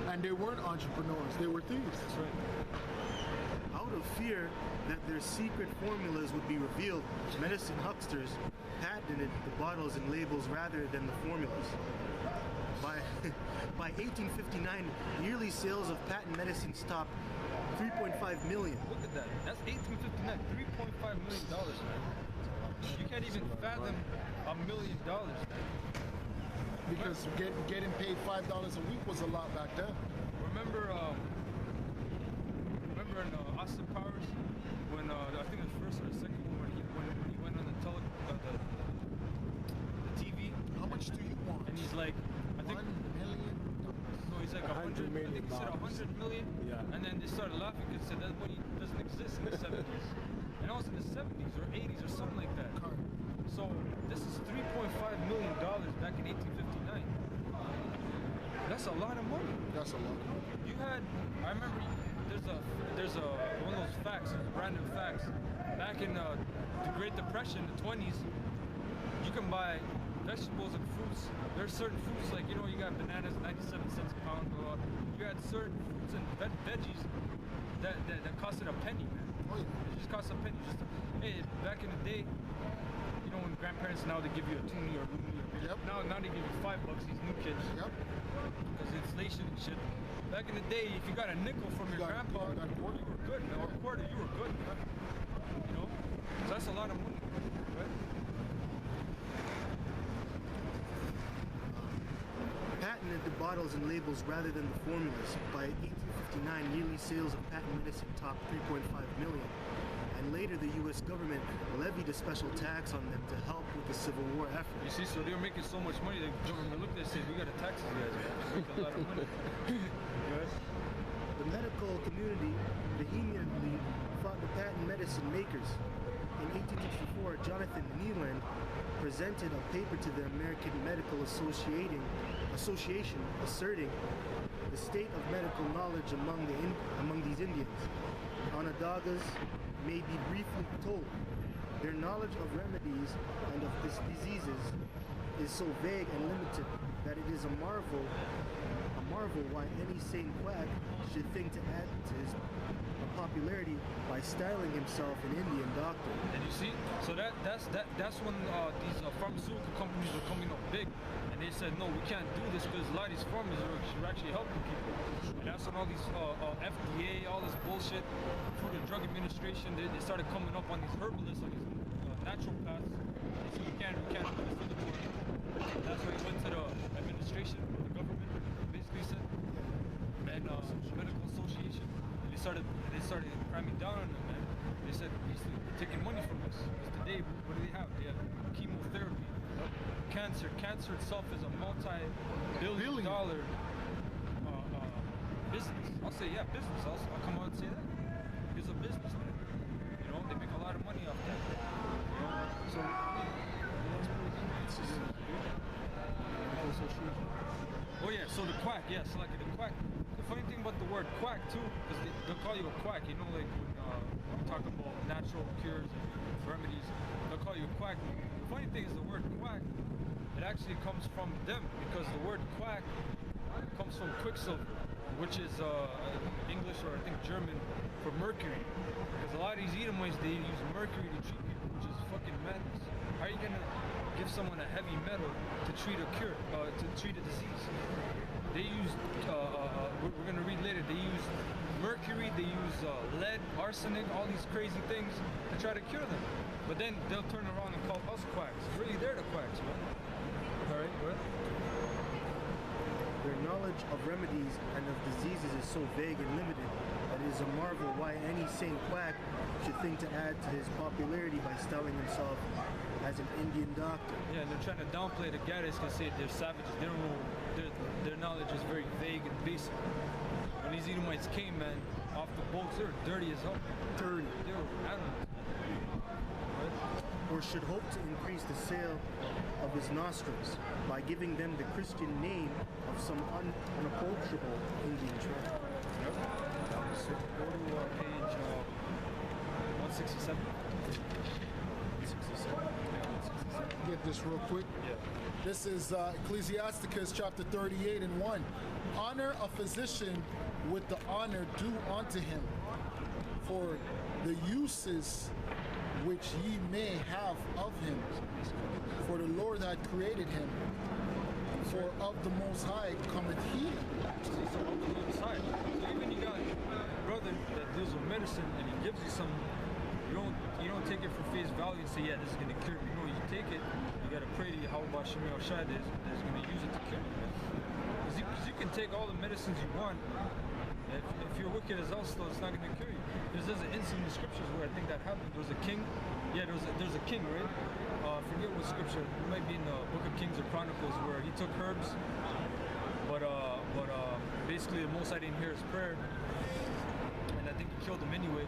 And they weren't entrepreneurs, they were thieves. That's right. Out of fear that their secret formulas would be revealed, medicine hucksters patented the bottles and labels rather than the formulas. By 1859, yearly sales of patent medicines topped 3.5 million. Look at that. That's 1859. $3.5 million, man. You can't even fathom $1 million. Because getting paid $5 a week was a lot back then. Remember in Austin Powers when I think it was first or the second one when he went on the TV. How much do you want? And he's like, I think. $1 million. No, he's like 100. I think he said 100 million. Yeah. And then they started laughing because said that money doesn't exist in the 70s. And it was in the 70s or 80s or something like that. So this is $3.5 million back in 1859. That's a lot of money. That's a lot. You had, I remember, there's a one of those facts, random facts. Back in the Great Depression, the 20s, you can buy vegetables and fruits. There's certain fruits like, you know, you got bananas 97 cents a pound. You got certain fruits and veggies that costed a penny, man. Oh, yeah. It just costs a penny. Hey, back in the day, you know, when grandparents now they give you a toonie or a loony or Yep. now they give you $5. These new kids, Yep. because inflation and shit. Back in the day, if you got a nickel from your grandpa, got a quarter. you were good, man. Or a quarter, you were good, man. You know, so that's a lot of money, right? Patented the bottles and labels rather than the formulas. By 1859, yearly sales of patent medicine topped 3.5 million. And later, the U.S. government levied a special tax on them to help with the Civil War effort. You see, so they were making so much money, the government looked at it and said, we got to tax these guys, man. They make a lot of money. Right? The medical community vehemently fought the patent medicine makers. In 1864, Jonathan Neeland presented a paper to the American Medical Association asserting the state of medical knowledge among these Indians. Onondagas may be briefly told. Their knowledge of remedies and of diseases is so vague and limited that it is a marvel why any sane quack should think to add to his popularity by styling himself an Indian doctor. And you see, so that's when these pharmaceutical companies were coming up big, and they said, no, we can't do this because a lot of these pharmacies are actually helping people. And that's when all these FDA, all this bullshit, Food and Drug Administration, they started coming up on these herbalists, on these naturopaths. They said, we can't do this anymore. That's why he went to the administration, the government, basically said, and the medical association. They started cramming down on them, man. They said, basically, they're taking money from us. Because today, what do they have? They have chemotherapy, cancer. Cancer itself is a multi-billion dollar business. I'll say, yeah, business. I'll come out and say that. It's a business, man. You know, they make a lot of money off that. You know, so oh yeah, so the quack, yes, like the quack. The funny thing about the word quack too, because they'll call you a quack, you know, like when we talk about natural cures and remedies, they'll call you a quack. The funny thing is the word quack, it actually comes from them, because the word quack comes from quicksilver, which is English or I think German for mercury. Because a lot of these Edomites, they use mercury to treat people, which is fucking madness. How are you gonna give someone a heavy metal to treat a cure, to treat a disease? They use, we're gonna read later, they use mercury, they use lead, arsenic, all these crazy things to try to cure them. But then they'll turn around and call us quacks. Really, they're the quacks, man. All right, what? Their knowledge of remedies and of diseases is so vague and limited that it is a marvel why any sane quack should think to add to his popularity by styling himself as an Indian doctor. Yeah, and they're trying to downplay the Gadis because say they're savages. They don't know, their knowledge is very vague and basic. When these Edomites came, man, off the boats, they were dirty as hell. Dirty. They were animals. Or should hope to increase the sale of his nostrils by giving them the Christian name of some unapproachable Indian tribe. Yep. So go to page 167. 167. Yeah, 167. Get this real quick. Yeah. This is Ecclesiasticus chapter 38 and 1. Honor a physician with the honor due unto him, for the uses which ye may have of him. For the Lord hath created him. For of the Most High cometh healing. See, so up to the other side. So even you got a brother that deals with medicine and he gives you some, you don't take it for face value and say, yeah, this is gonna cure me. No, you take it, you gotta pray to Yahweh Shemi Shai that's gonna use it to cure you. Because you can take all the medicines you want. If you're wicked as us, though, it's not gonna cure you. There's an instance in the scriptures where I think that happened. There was a king. Yeah, there's a king, right? I forget what scripture. It might be in the Book of Kings or Chronicles where he took herbs, but basically the Most High didn't hear his prayer, and I think he killed him anyway.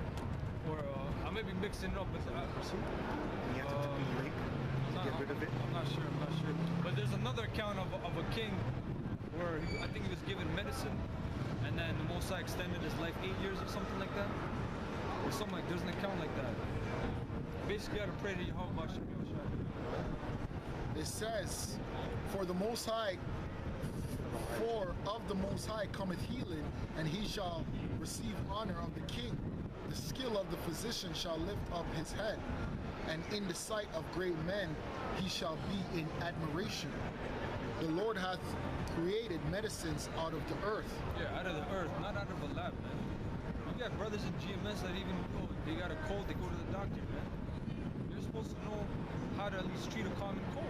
Or I may be mixing it up with. You have to be late to get rid of it. I'm not sure. But there's another account of a king where I think he was given medicine, and then the Most High extended his life 8 years or something like that, or something like. There's an account like that. Basically, you got to pray to Yahweh Shemi Shai. It it says, For the Most High, for of the Most High cometh healing, and he shall receive honor of the king. The skill of the physician shall lift up his head, and in the sight of great men he shall be in admiration. The Lord hath created medicines out of the earth. Yeah, out of the earth, not out of a lab, man. You got brothers in GMS that even go, they got a cold, they go to the doctor, man. You're supposed to know how to at least treat a common cold,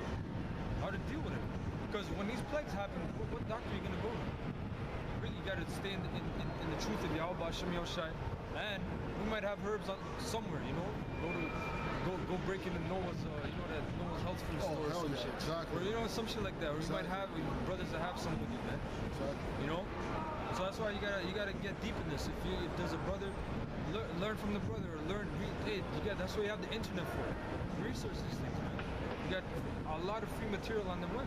how to deal with it. Because when these plagues happen, what doctor are you gonna go to? Really, you gotta stay in the truth of Yahweh Shem Yoshai. And we might have herbs somewhere, you know. Go break into Noah's, that Noah's health food store or hell some yeah, shit. exactly. Or some shit like that. Or you might have brothers that have some with you, man. Exactly. You know. So that's why you gotta get deep in this. If there's a brother, learn from the brother, or that's why you have the internet for. Research these things, man. You got a lot of free material on the web.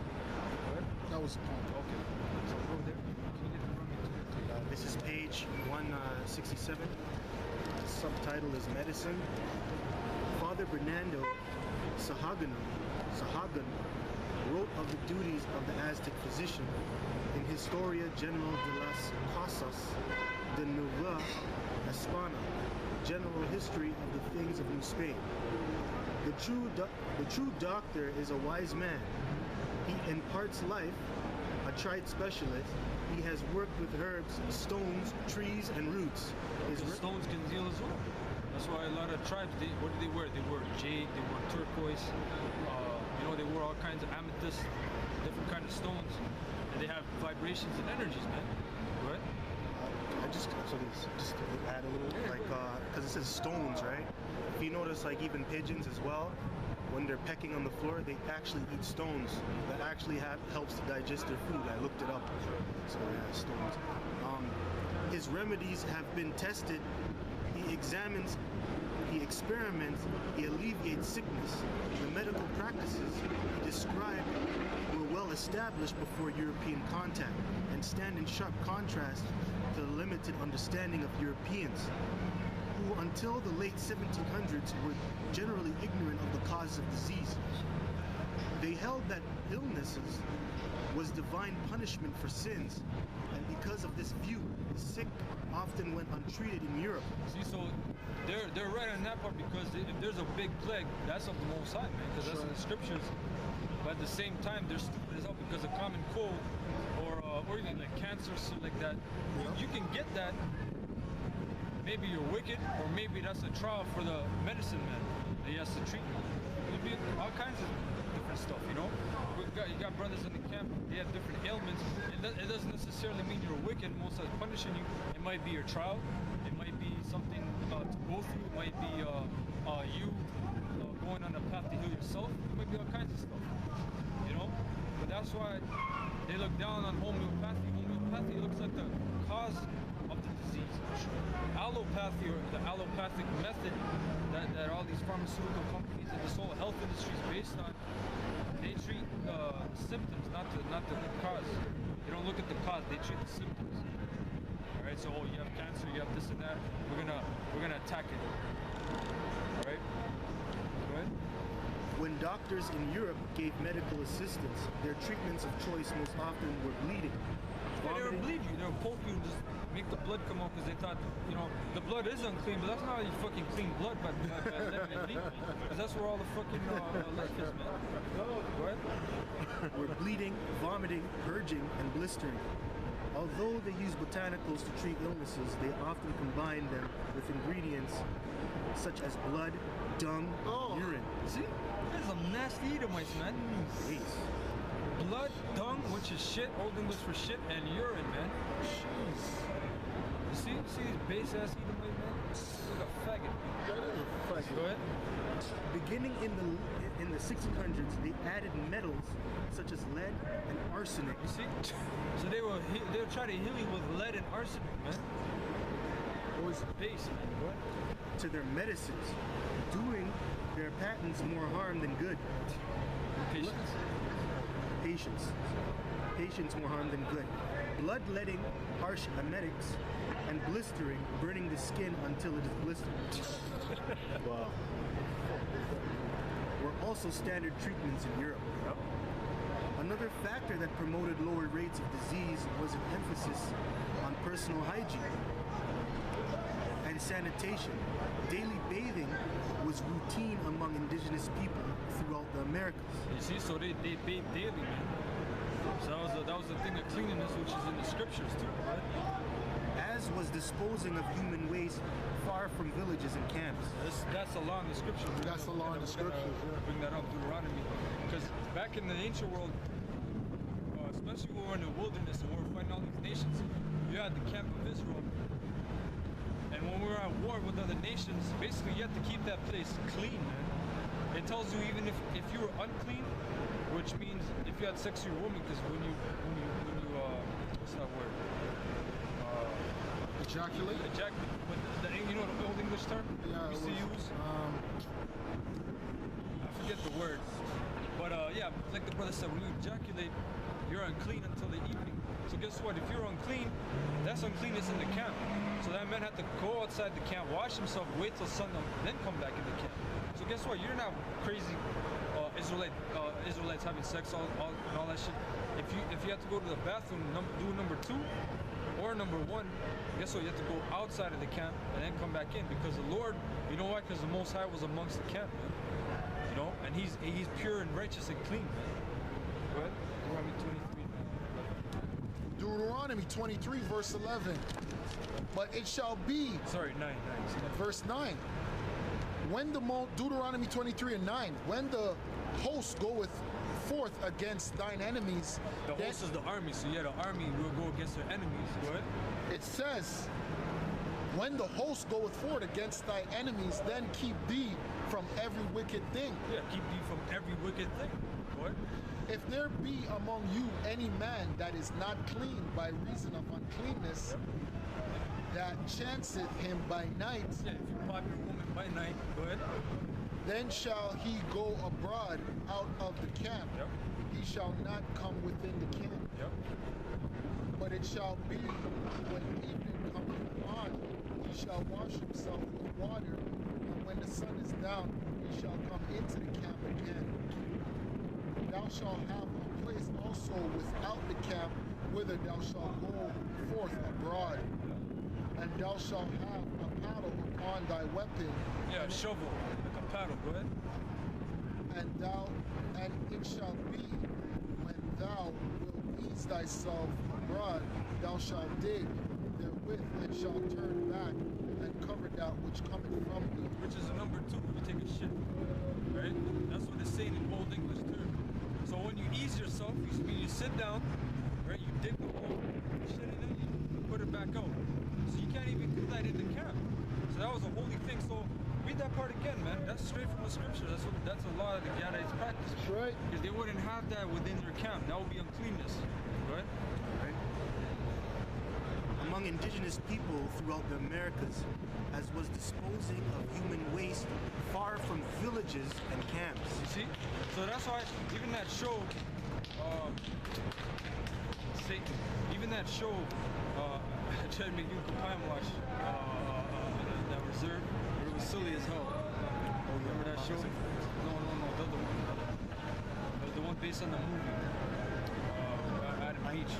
Right? That was the point. Okay. So go there. Can you get it from me? This is page 167. The subtitle is Medicine. Father Bernardo Sahagún wrote of the duties of the Aztec physician in Historia General de las Casas de Nueva España, General History of the Things of New Spain. The true doctor is a wise man. He imparts life, a tried specialist. He has worked with herbs, stones, trees, and roots. The stones can heal as well. That's why a lot of tribes, what do they wear? They wear jade, they wear turquoise, they wear all kinds of amethyst, different kind of stones, and they have vibrations and energies, man. Right? Just to add a little, because it says stones, right? If you notice, like even pigeons as well, when they're pecking on the floor, they actually eat stones. That actually helps to digest their food. I looked it up. So yeah, stones. His remedies have been tested. He examines, he experiments, he alleviates sickness. The medical practices he described were well established before European contact and stand in sharp contrast to the limited understanding of Europeans, who until the late 1700s were generally ignorant of the causes of disease. They held that illnesses was divine punishment for sins, and because of this view, the sick often went untreated in Europe. See, so they're right on that part, because if there's a big plague, that's of the Most High, man, because that's in the scriptures. But at the same time, they're stupid as hell, because a common cold or even like cancer or something like that, you can get that. Maybe you're wicked, or maybe that's a trial for the medicine man that he has to treat you. It'll be all kinds of different stuff, you know? You got brothers in the camp, they have different ailments. It doesn't necessarily mean you're wicked. Most is punishing you. It might be your trial. It might be something to go through. It might be you going on a path to heal yourself. It might be all kinds of stuff, you know? But that's why they look down on homeopathy. Homeopathy looks at the cause of the disease. Allopathy, or the allopathic method that all these pharmaceutical companies and this whole health industry is based on, they treat symptoms, not the cause. They don't look at the cause, they treat the symptoms. Alright, so you have cancer, you have this and that, we're gonna attack it. Alright? Go ahead. When doctors in Europe gave medical assistance, their treatments of choice most often were bleeding. Yeah, they would bleed you, they would poke you and just make the blood come out, because they thought, the blood is unclean, but that's not how you fucking clean blood by letting it leak. Because that's where all the fucking life is, man. What? Were bleeding, vomiting, purging, and blistering. Although they use botanicals to treat illnesses, they often combine them with ingredients such as blood, dung, urine. See? There's some nasty Edomites, man. Jeez. Blood, dung, which is shit, Old English for shit, and urine, man. Jeez. You see these base ass Edomite, man? Like a faggot. That is a faggot. Go ahead. Beginning in the 1600s, they added metals such as lead and arsenic. You see? So they will try to heal you with lead and arsenic, man. Always base, man. What? To their medicines, doing their patents more harm than good. Patience more harm than good. Bloodletting, harsh emetics, and blistering, burning the skin until it is blistered. Wow. Were also standard treatments in Europe. Yep. Another factor that promoted lower rates of disease was an emphasis on personal hygiene and sanitation. Daily bathing was routine among indigenous people throughout the Americas. You see, so they bathe daily, man. So that was the thing of cleanliness, which is in the scriptures too, right? As was disposing of human waste far from villages and camps. That's the law in the scriptures. That's the law in the scriptures, yeah. Bring that up, Deuteronomy. Because back in the ancient world, especially when we were in the wilderness and we were fighting all these nations, you had the camp of Israel. And when we were at war with other nations, basically you had to keep that place clean, man. It tells you even if you were unclean, which means if you had sex with your woman, because when you what's that word? Ejaculate? Ejaculate. But you know the old English term Yeah, we it used to was, use? I forget the word. But yeah, like the brother said, when you ejaculate, you're unclean until the evening. So guess what? If you're unclean, that's uncleanness in the camp. So that man had to go outside the camp, wash himself, wait till sundown, then come back in the camp. So guess what? You're not crazy Israelites having sex and all that shit. If you have to go to the bathroom, do number 2 or number 1, guess what? You have to go outside of the camp and then come back in, because the Lord, you know why? Because the Most High was amongst the camp, man. You know, and he's pure and righteous and clean, man. Go ahead. Deuteronomy 23, man. Deuteronomy 23, verse 11. But it shall be, Sorry, 9. verse 9. When the Deuteronomy 23 and 9, when the host goeth forth against thine enemies, The then- host is the army, so yeah, the army will go against their enemies. Go ahead. it says, when the host goeth forth against thy enemies, then keep thee from every wicked thing. Yeah, keep thee from every wicked thing. Go ahead. If there be among you any man that is not clean by reason of uncleanness, that chanceth him by night, Yeah, if you pop your woman by night, go ahead. then shall he go abroad out of the camp. Yep. He shall not come within the camp. Yep. But it shall be when evening cometh on, he shall wash himself with water, and when the sun is down, he shall come into the camp again. Thou shalt have a place also without the camp, whither thou shalt go forth abroad. And thou shalt have a paddle upon thy weapon, Yeah, a shovel, like a paddle. Go ahead. and it shall be when thou wilt ease thyself abroad, thou shalt dig therewith, and shalt turn back and cover that which cometh from thee. Which is a number 2 when you take a shit. Right? That's what it's saying in Old English term. So when you ease yourself, you sit down, right? You dig the hole, shit in it, you put it back out. So you can't even do that in the camp. So that was a holy thing. So read that part again, man. That's straight from the scripture. That's a lot of the Gadites practice. Right? Because they wouldn't have that within their camp. That would be uncleanness. Right? Right? Among indigenous people throughout the Americas, as was disposing of human waste far from villages and camps. You see? So that's why even that show, Satan, even that show, I tried to make you Kapayam watch, that Reserve, it was silly as hell. Oh, remember that show? No, the other one. The one based on the movie, Adam Beach.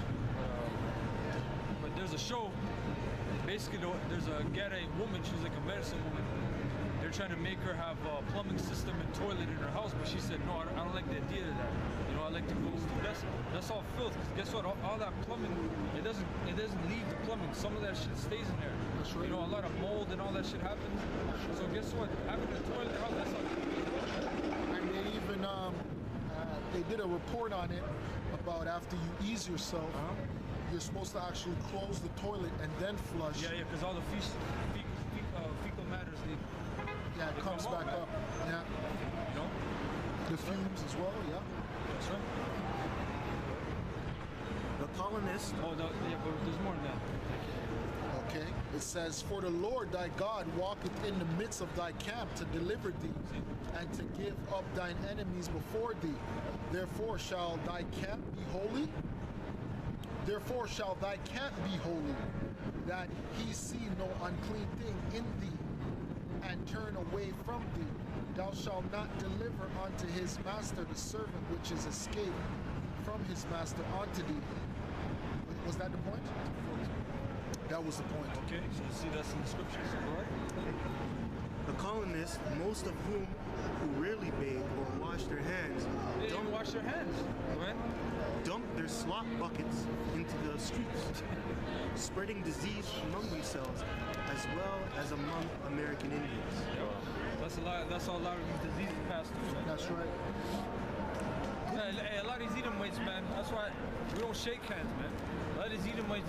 But there's a show, basically there's a Gadite woman, she's like a medicine woman. They're trying to make her have a plumbing system and toilet in her house, but she said, no, I don't like the idea of that. You know, I like to go through. That's all filth. 'Cause guess what? All that plumbing, it doesn't leave the plumbing. Some of that shit stays in there. That's right. You know, a lot of mold and all that shit happens. So guess what? Having a toilet in the house, that's all. And they even they did a report on it about after you ease yourself, you're supposed to actually close the toilet and then flush. Yeah, because all the fecal matters, Yeah, it They comes come up, back man. up. Yeah, you know? the fumes as well. Yeah. That's right. The colonists Oh, yeah, but there's more than that. Okay. It says, "For the Lord thy God walketh in the midst of thy camp to deliver thee, and to give up thine enemies before thee. Therefore shall thy camp be holy. Therefore shall thy camp be holy, that he see no unclean thing in thee, and turn away from thee. Thou shalt not deliver unto his master the servant which is escaped from his master onto the. Was that the point? That was the point. Okay, so you see that's in the scriptures. Go ahead. The colonists, most of whom who rarely bathe or wash their hands, They don't wash their hands. Go ahead. dump their slop buckets into the streets, spreading disease among themselves as well as among American Indians. Yep. That's a lot. That's how a lot of these diseases pass through. Man. That's right. Hey, a lot of these Edomites, man. That's why we don't shake hands, man. A lot of these Edomites,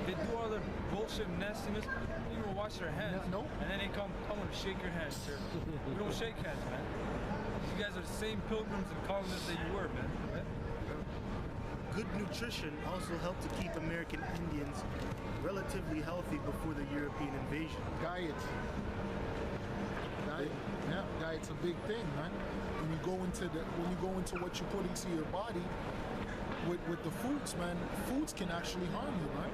they do all their bullshit nastiness. They don't even wash their hands. No. And then they come, I want to shake your hand, sir. We don't shake hands, man. You guys are the same pilgrims and colonists that you were, man. Right? Good nutrition also helped to keep American Indians relatively healthy before the European invasion. Diet. Yeah, diet's a big thing, man. When you go into what you put into your body with the foods, man, foods can actually harm you, man.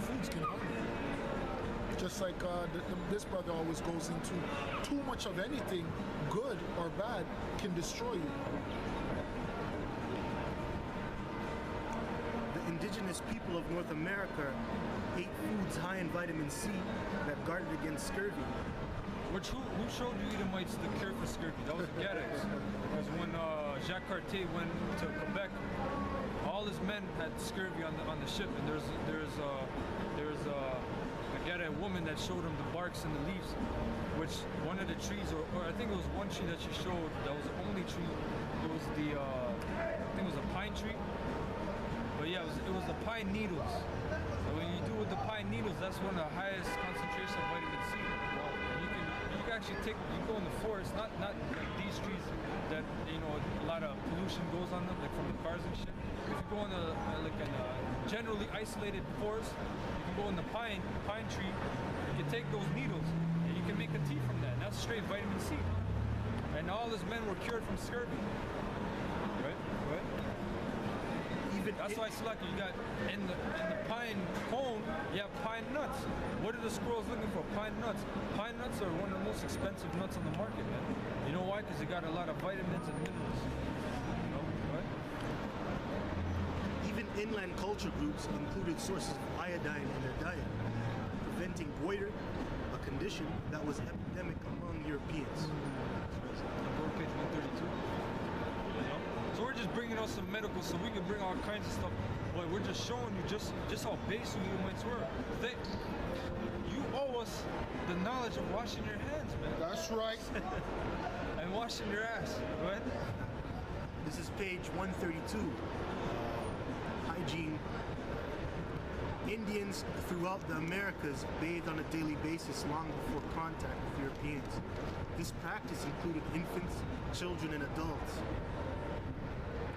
Foods can harm you. Just like this brother always goes into, too much of anything, good or bad, can destroy you. The indigenous people of North America ate foods high in vitamin C that guarded against scurvy. Which who showed you Edomites the cure for scurvy? That was the Gaddis. Because when Jacques Cartier went to Quebec, all his men had scurvy on the ship, and there's a Gaddis woman that showed him the barks and the leaves, which one of the trees, or I think it was one tree that she showed that was the only tree. It was the I think it was a pine tree. But yeah, it was the pine needles. And when you do with the pine needles, that's one of the highest concentration of vitamin C. You can actually you go in the forest, not like these trees that a lot of pollution goes on them, like from the cars and shit. If you go in a generally isolated forest, you can go in the pine tree. You can take those needles and you can make a tea from that. And that's straight vitamin C. And all his men were cured from scurvy. Right? That's why Slaki, you got in the pine cone, you have pine nuts. What are the squirrels looking for? Pine nuts. Pine nuts are one of the most expensive nuts on the market, man. You know why? Because they got a lot of vitamins and minerals. You know, right? Even inland culture groups included sources of iodine in their diet, preventing goiter, a condition that was epidemic among Europeans. Go to page 132. So we're just bringing out some medical, so we can bring all kinds of stuff. But we're just showing you just how basic you Edomites were. You owe us the knowledge of washing your hands, man. That's right. And washing your ass. Go ahead. This is page 132. Hygiene. Indians throughout the Americas bathed on a daily basis long before contact with Europeans. This practice included infants, children, and adults.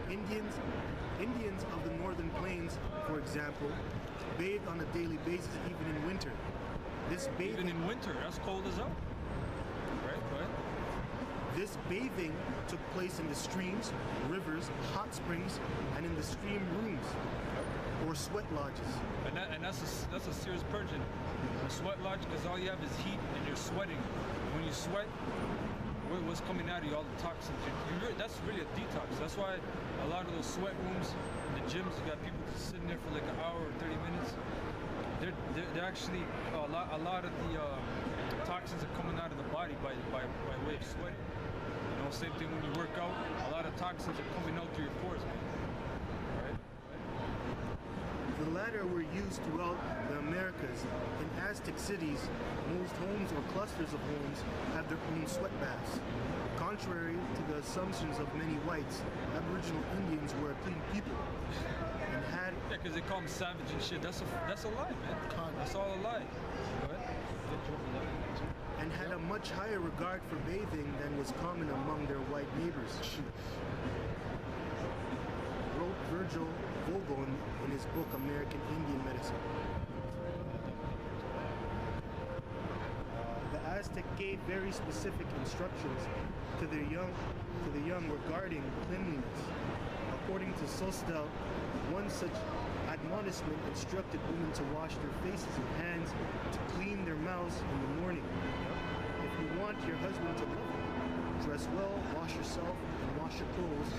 Indians of the northern plains, for example, bathed on a daily basis even in winter. This bathing, Even in winter, that's cold as hell. Right, go ahead. This bathing took place in the streams, rivers, hot springs, and in the stream rooms, or sweat lodges. And that's a serious purging. A sweat lodge, because all you have is heat and you're sweating. When you sweat, what's coming out of you, all the toxins. That's really a detox. That's why a lot of those sweat rooms in the gyms, you got people just sitting there for like an hour or 30 minutes. They're actually a lot of the toxins are coming out of the body by way of sweating. You know, same thing when you work out. A lot of toxins are coming out through your pores, man. Right? The latter were used throughout the Americas. In Aztec cities, most homes or clusters of homes had their own sweat baths. Contrary to the assumptions of many whites, Aboriginal Indians were a clean people and had Yeah, because they call them savage and shit. That's a lie, man. That's all a lie. Go ahead. a much higher regard for bathing than was common among their white neighbors. Wrote Virgil Vogel in his book American Indian Medicine. The Aztec gave very specific instructions to the young regarding cleanliness. According to Sostel, one such admonishment instructed women to wash their faces and hands, to clean their mouths in the morning. If you want your husband to love you, dress well, wash yourself, and wash your clothes.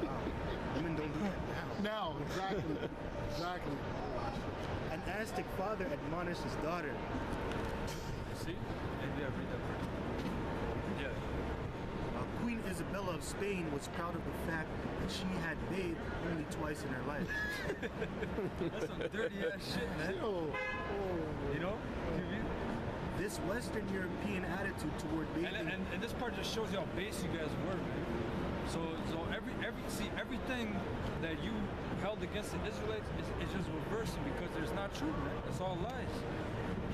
Wow. Women don't do Exactly. Exactly. An Aztec father admonished his daughter. See? And yeah, read that first. Yeah. Queen Isabella of Spain was proud of the fact that she had bathed only twice in her life. That's some dirty ass shit, man. Yo. You know? You read? This Western European attitude toward bathing And this part just shows you how base you guys were, man. So everything that you held against the Israelites is just reversing because it's not true, man. It's all lies.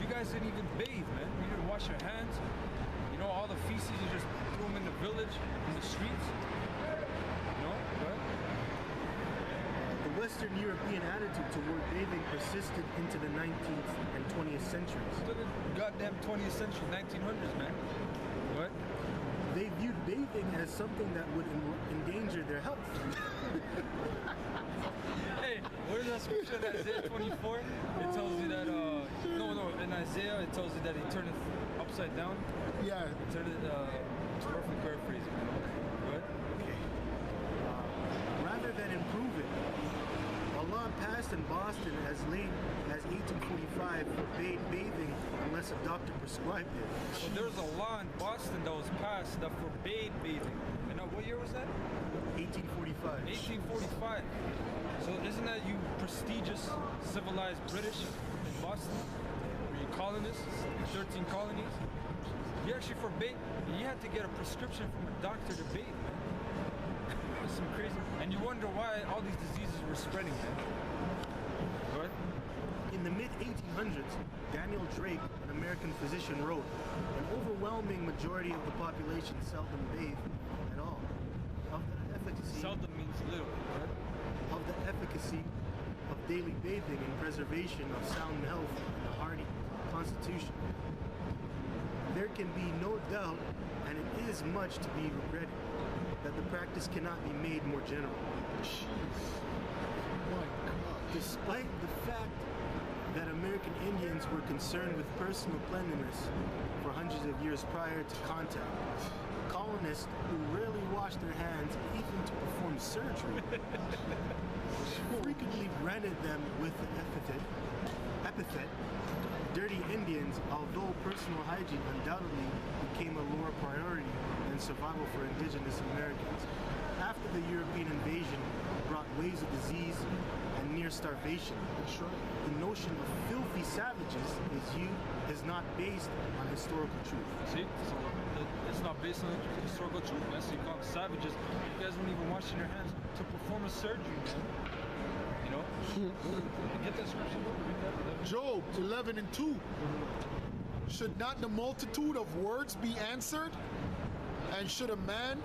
You guys didn't even bathe, man. You didn't wash your hands. You know, all the feces you just threw them in the village, in the streets. You know, right? The Western European attitude toward bathing persisted into the 19th and 20th centuries. To the goddamn 20th century, 1900s, man. What? They viewed bathing as something that would endanger their health. Hey, what is that scripture in Isaiah 24? It tells you that, in Isaiah it tells you that he turneth upside down. Yeah. Turn it, it's roughly paraphrasing, you know? What? Rather than improve it, a law passed in Boston as late as 1845 forbade bathing unless a doctor prescribed it. So there's a law in Boston that was passed that forbade bathing. And what year was that? 1845. 1845. So isn't that you prestigious, civilized British in Boston? Were you colonists? 13 colonies? You actually forbade, you had to get a prescription from a doctor to bathe, man. That's some crazy, and you wonder why all these diseases were spreading, man. What? In the mid-1800s, Daniel Drake, an American physician, wrote, "An overwhelming majority of the population seldom bathe at all. Of the efficacy Seldom means little, right? of the efficacy of daily bathing and preservation of sound health and a hardy constitution. There can be no doubt, and it is much to be regretted, that the practice cannot be made more general. My God. Despite the fact that American Indians were concerned with personal cleanliness for hundreds of years prior to contact, colonists who rarely washed their hands even to perform surgery frequently branded them with the epithet dirty Indians, although personal hygiene undoubtedly became a lower priority than survival for indigenous Americans. After the European invasion brought waves of disease and near starvation, That's right. the notion of filthy savages is not based on historical truth. See? So it's not based on historical truth, man. So you call them savages. You guys weren't even washing your hands to perform a surgery, man. You know? Get that scripture. Read that. Job 11:2. Should not the multitude of words be answered? And should a man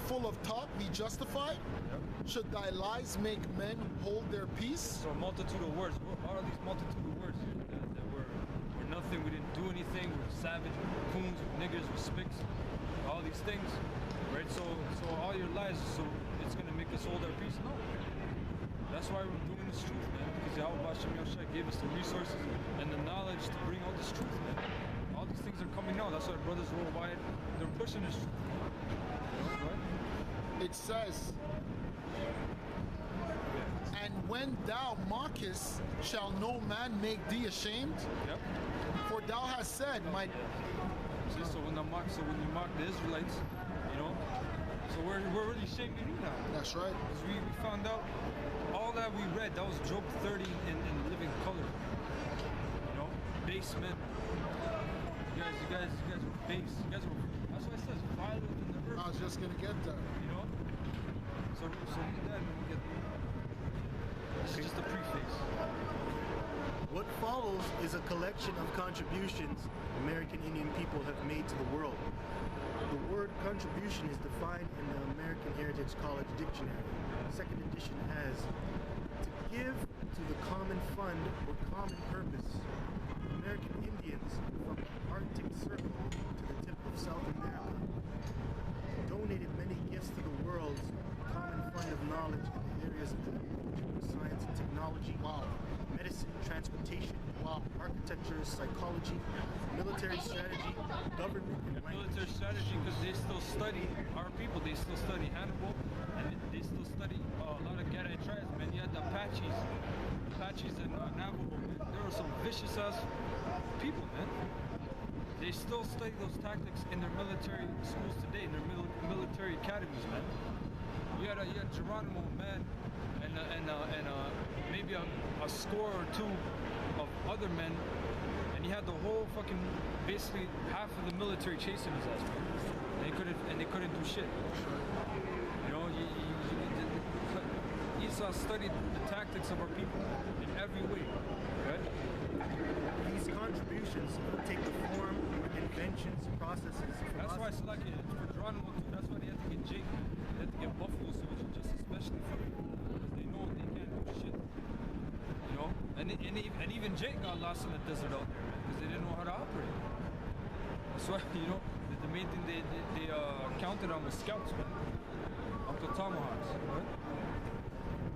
full of talk be justified? Should thy lies make men hold their peace? So a multitude of words. What are these multitude of words here? That were nothing. We didn't do anything. We're savage. We're coons. We're niggers. We're spics. All these things, right? So all your lies. So it's gonna make us hold our peace? No. That's why we're doing this truth, man. Because Yahweh Hashem Yahushua gave us the resources and the knowledge to bring out this truth, man. All these things are coming out. That's why brothers worldwide, they're pushing this truth. You know, right? It says, and when thou mockest, shall no man make thee ashamed? Yep. For thou hast said, my See, so when you mock the Israelites, you know, so we're really shaming you now. That's right. Because we found out all that we read, that was Job 30 in living color. You know, base men. You guys were base. You guys were, that's why it says violent in the earth. I was just gonna get that. You know? So read that and then we'll get this is just a prefix. What follows is a collection of contributions American Indian people have made to the world. The word contribution is defined in the American Heritage College Dictionary, second edition, as to give to the common fund or common purpose. American Indians from the Arctic Circle to the tip of South America donated many gifts to the world's common fund of knowledge in the areas of agriculture, science and technology, medicine, transportation, architecture, psychology, military strategy, government, and language. Military strategy, because they still study our people. They still study Hannibal, and they still study a lot of Apaches and Navajo, man, there were some vicious ass people, man. They still study those tactics in their military schools today, in their military academies, man. You had Geronimo, man, and maybe a score or two of other men, and he had the whole fucking, basically half of the military chasing his ass, man. And they couldn't do shit. You know, Esau studied the tactics of our people in every way, right? These contributions take the form of inventions, processes, That's why I philosophies. selected it for Geronimo too. That's why they had to get Jake. They had to get Buffalo Soldier just especially for it. Because they know they can't do shit. You know? And even Jake got lost in the desert out there, man, because they didn't know how to operate. That's why, you know, the main thing they counted on was scouts, man. Uncle Tomahawks, right?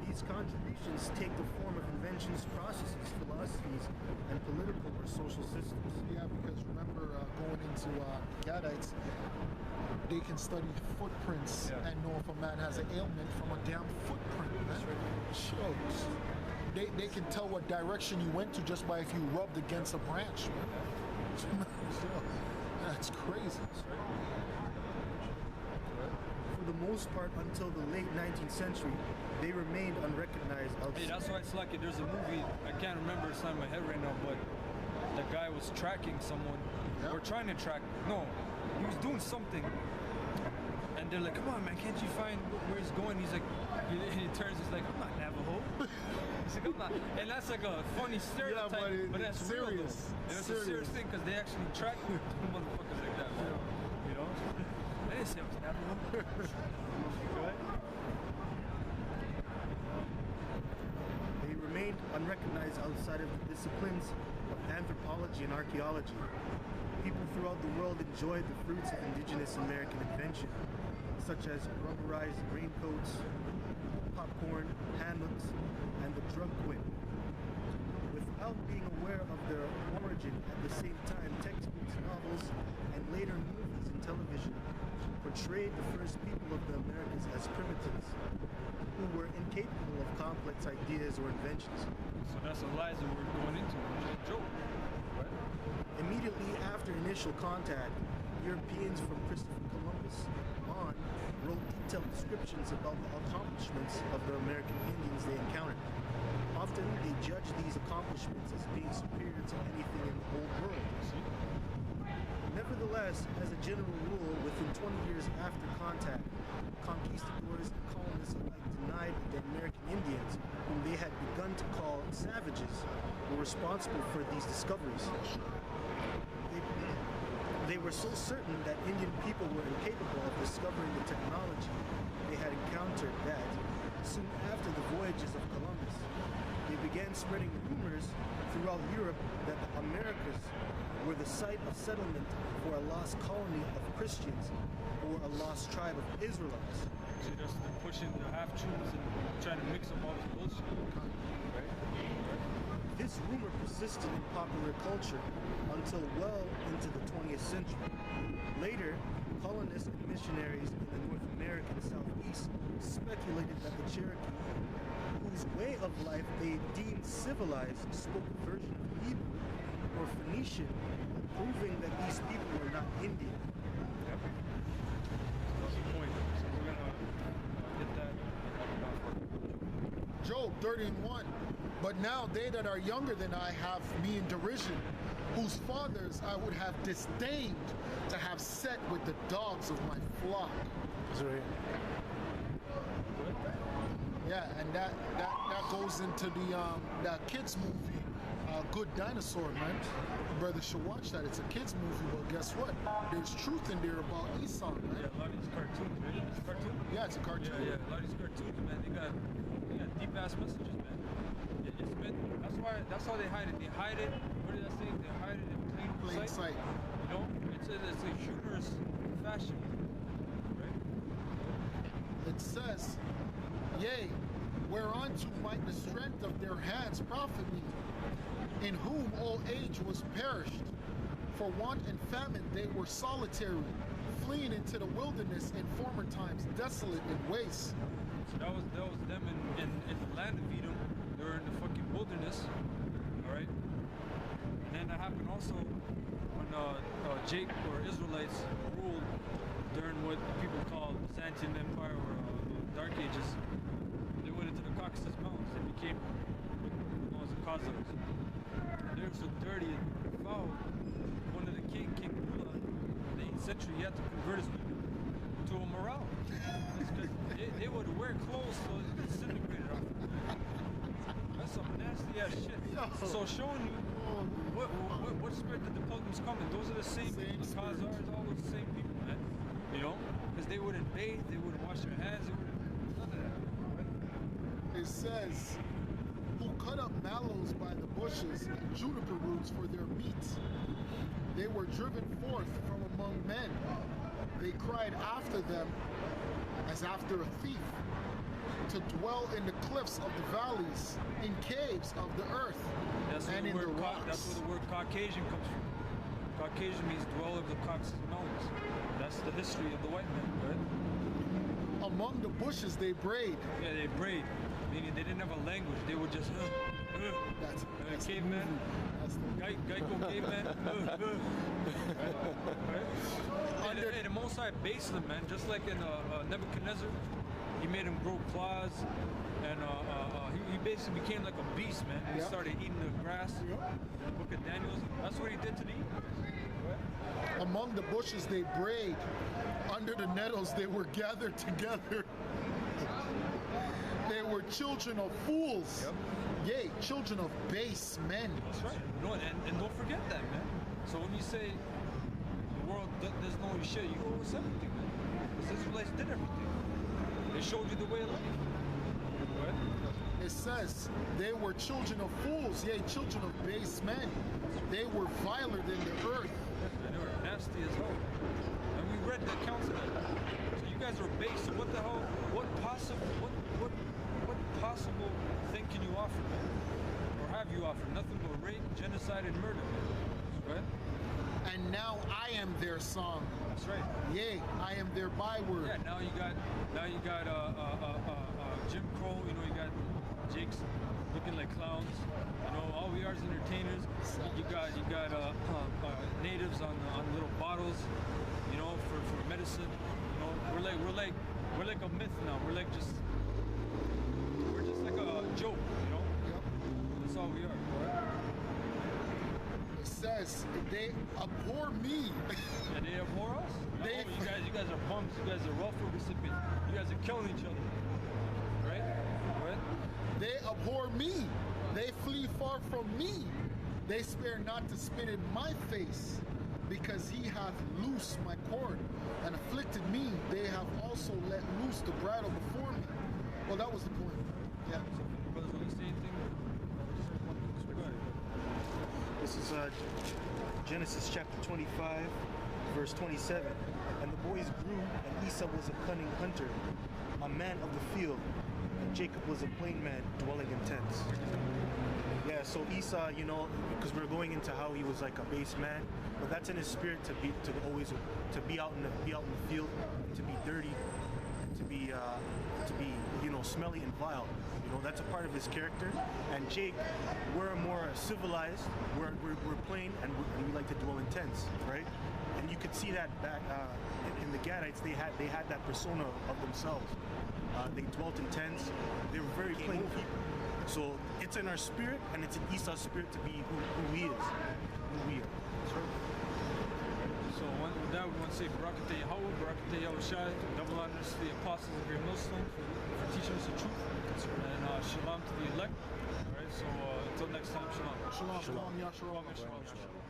These contributions take the form of inventions, processes, philosophies, and political or social systems. Yeah, because remember going into Gadites, they can study footprints Yeah. and know if a man has an ailment from a damn footprint, man. Shows. They can tell what direction you went to just by if you rubbed against a branch, man. That's crazy. For the most part, until the late 19th century, they remained unrecognized Hey, outside. that's why it's lucky. There's a movie, I can't remember, it's not in my head right now, but the guy was tracking someone, Yeah. or trying to track, no, he was doing something, and they're like, come on, man, can't you find where he's going? He's like, he turns, he's like, I'm not Navajo. He's like, I'm not. And that's like a funny stereotype, but that's it's real, though. serious. And it's a serious Serious. thing, because they actually track motherfuckers like that, man. You know? I didn't say I was Navajo. Right? They remained unrecognized outside of the disciplines of anthropology and archaeology. People throughout the world enjoyed the fruits of indigenous American invention, such as rubberized raincoats, popcorn, hammocks, and the drug whip. Without being aware of their origin, at the same time, textbooks, novels, and later movies and television portrayed the first people of the Americas as primitives, who were incapable of complex ideas or inventions. So that's the lies that we're going into. It's a joke, right? Immediately after initial contact, Europeans from Christopher Columbus on wrote detailed descriptions about the accomplishments of the American Indians they encountered. Often they judged these accomplishments as being superior to anything in the whole world. Nevertheless, as a general rule, within 20 years after contact, conquistadors and colonists alike denied that the American Indians, whom they had begun to call savages, were responsible for these discoveries. They were so certain that Indian people were incapable of discovering the technology they had encountered that, soon after the voyages of Columbus, they began spreading rumors throughout Europe that the Americas were the site of settlement for a lost colony of Christians or a lost tribe of Israelites. See, they're pushing the half-truths and trying to mix up all this bullshit. Right? This rumor persisted in popular culture until well into the 20th century. Later, colonists and missionaries in the North American Southeast speculated that the Cherokee, whose way of life they deemed civilized, spoke a version of Hebrew or Phoenician, proving that these people were not Indian. Yep. That's the point. So we're gonna hit that. Job 31. But now they that are younger than I have me in derision, whose fathers I would have disdained to have set with the dogs of my flock. Yeah, and that goes into the that kids movie, Good Dinosaur, man. Brother should watch that. It's a kids movie, but guess what? There's truth in there about Esau, man. Yeah, a lot of these cartoons, right? It's a cartoon? Yeah, it's a cartoon. Yeah, a lot of these cartoons, man, they got deep ass messages, man. It's been, that's how they hide it. They hide it, what did I say? They hide it in Plain sight. You know? It's a humorous fashion, right? It says, yea, whereunto might the strength of their hands profit me, in whom all age was perished. For want and famine they were solitary, fleeing into the wilderness in former times, desolate and waste. So that was them in the land of Edom. They're in the fucking wilderness. All right. And then that happened also when Jake or Israelites ruled during what people call Byzantine Empire or Dark Ages. They went into the Caucasus Mountains. They became known as the Cossacks. And they were so dirty and foul. One of the King Kula, in the 8th century, he had to convert his people to a morale. Because they would wear clothes so it disintegrated off them. That's some nasty ass shit. So showing you what spirit did the pilgrims come in? Those are the same people, the Khazars, all those same people, man. You know? Because they wouldn't bathe, they wouldn't wash their hands, they wouldn't none of that. It says, who cut up mallows by the bushes and juniper roots for their meat. They were driven forth from among men. They cried after them as after a thief, to dwell in the cliffs of the valleys, in caves of the earth, and in the rocks. That's where the word Caucasian comes from. Caucasian means dweller of the Caucasus Mountains. That's the history of the white man, right? Among the bushes they brayed. Yeah, they brayed, meaning they didn't have a language. They were just, That's caveman, Geico caveman, right? And the Most High based them, man, just like in Nebuchadnezzar. He made him grow claws, and he basically became like a beast, man. He started eating the grass in the book of Daniel. That's what he did to the Eagles. Among the bushes they brayed, under the nettles they were gathered together. They were children of fools, yea, children of base men. That's right. No, and don't forget that, man. So when you say the world doesn't know your shit, you owe us everything, man. Because Israelites did everything. They showed you the way of life. Right? It says, they were children of fools, yea, children of base men. They were viler than the earth. And they were nasty as hell. And we read the accounts of that. So you guys are base. So what the hell? What possible thing can you offer, man? Or have you offered? Nothing but rape, genocide, and murder, man. Right? And now I am their song. That's right. Yea, I am their byword. Yeah. Now you got Jim Crow. You know, you got Jake's looking like clowns. You know, all we are is entertainers. You got natives on little bottles. You know, for medicine. You know, we're like a myth now. We're just like a joke. You know. Yep. That's all we are. Right? It says, they abhor me. And they abhor us. No, you guys are bums. You guys are welfare recipients. You guys are killing each other. Right? Right? They abhor me. They flee far from me. They spare not to spit in my face, because he hath loosed my cord and afflicted me. They have also let loose the bridle before me. Well, that was the point. Yeah. Brothers, want to say anything? Go ahead. This is Genesis chapter 25, verse 27. And the boys grew, and Esau was a cunning hunter, a man of the field, and Jacob was a plain man dwelling in tents. Yeah, so Esau, you know, because we're going into how he was like a base man, but that's in his spirit to be out in the field, to be dirty, to be you know, smelly and vile. You know, that's a part of his character. And Jake, we're more civilized, we're plain, and we like to dwell in tents, right? And you could see that back in the Gadites. They had that persona of themselves. They dwelt in tents. They were very plain people. So it's in our spirit, and it's in Esau's spirit to be who he is, who we are. So with that, we want to say Barakateh Yahweh, Barakateh Yahushai, double honors to the apostles of your millstone for teaching us the truth, and shalom to the elect. All right, so until next time, shalom. Shalom, shalom, Yahshua. Shalom, shalom, shalom.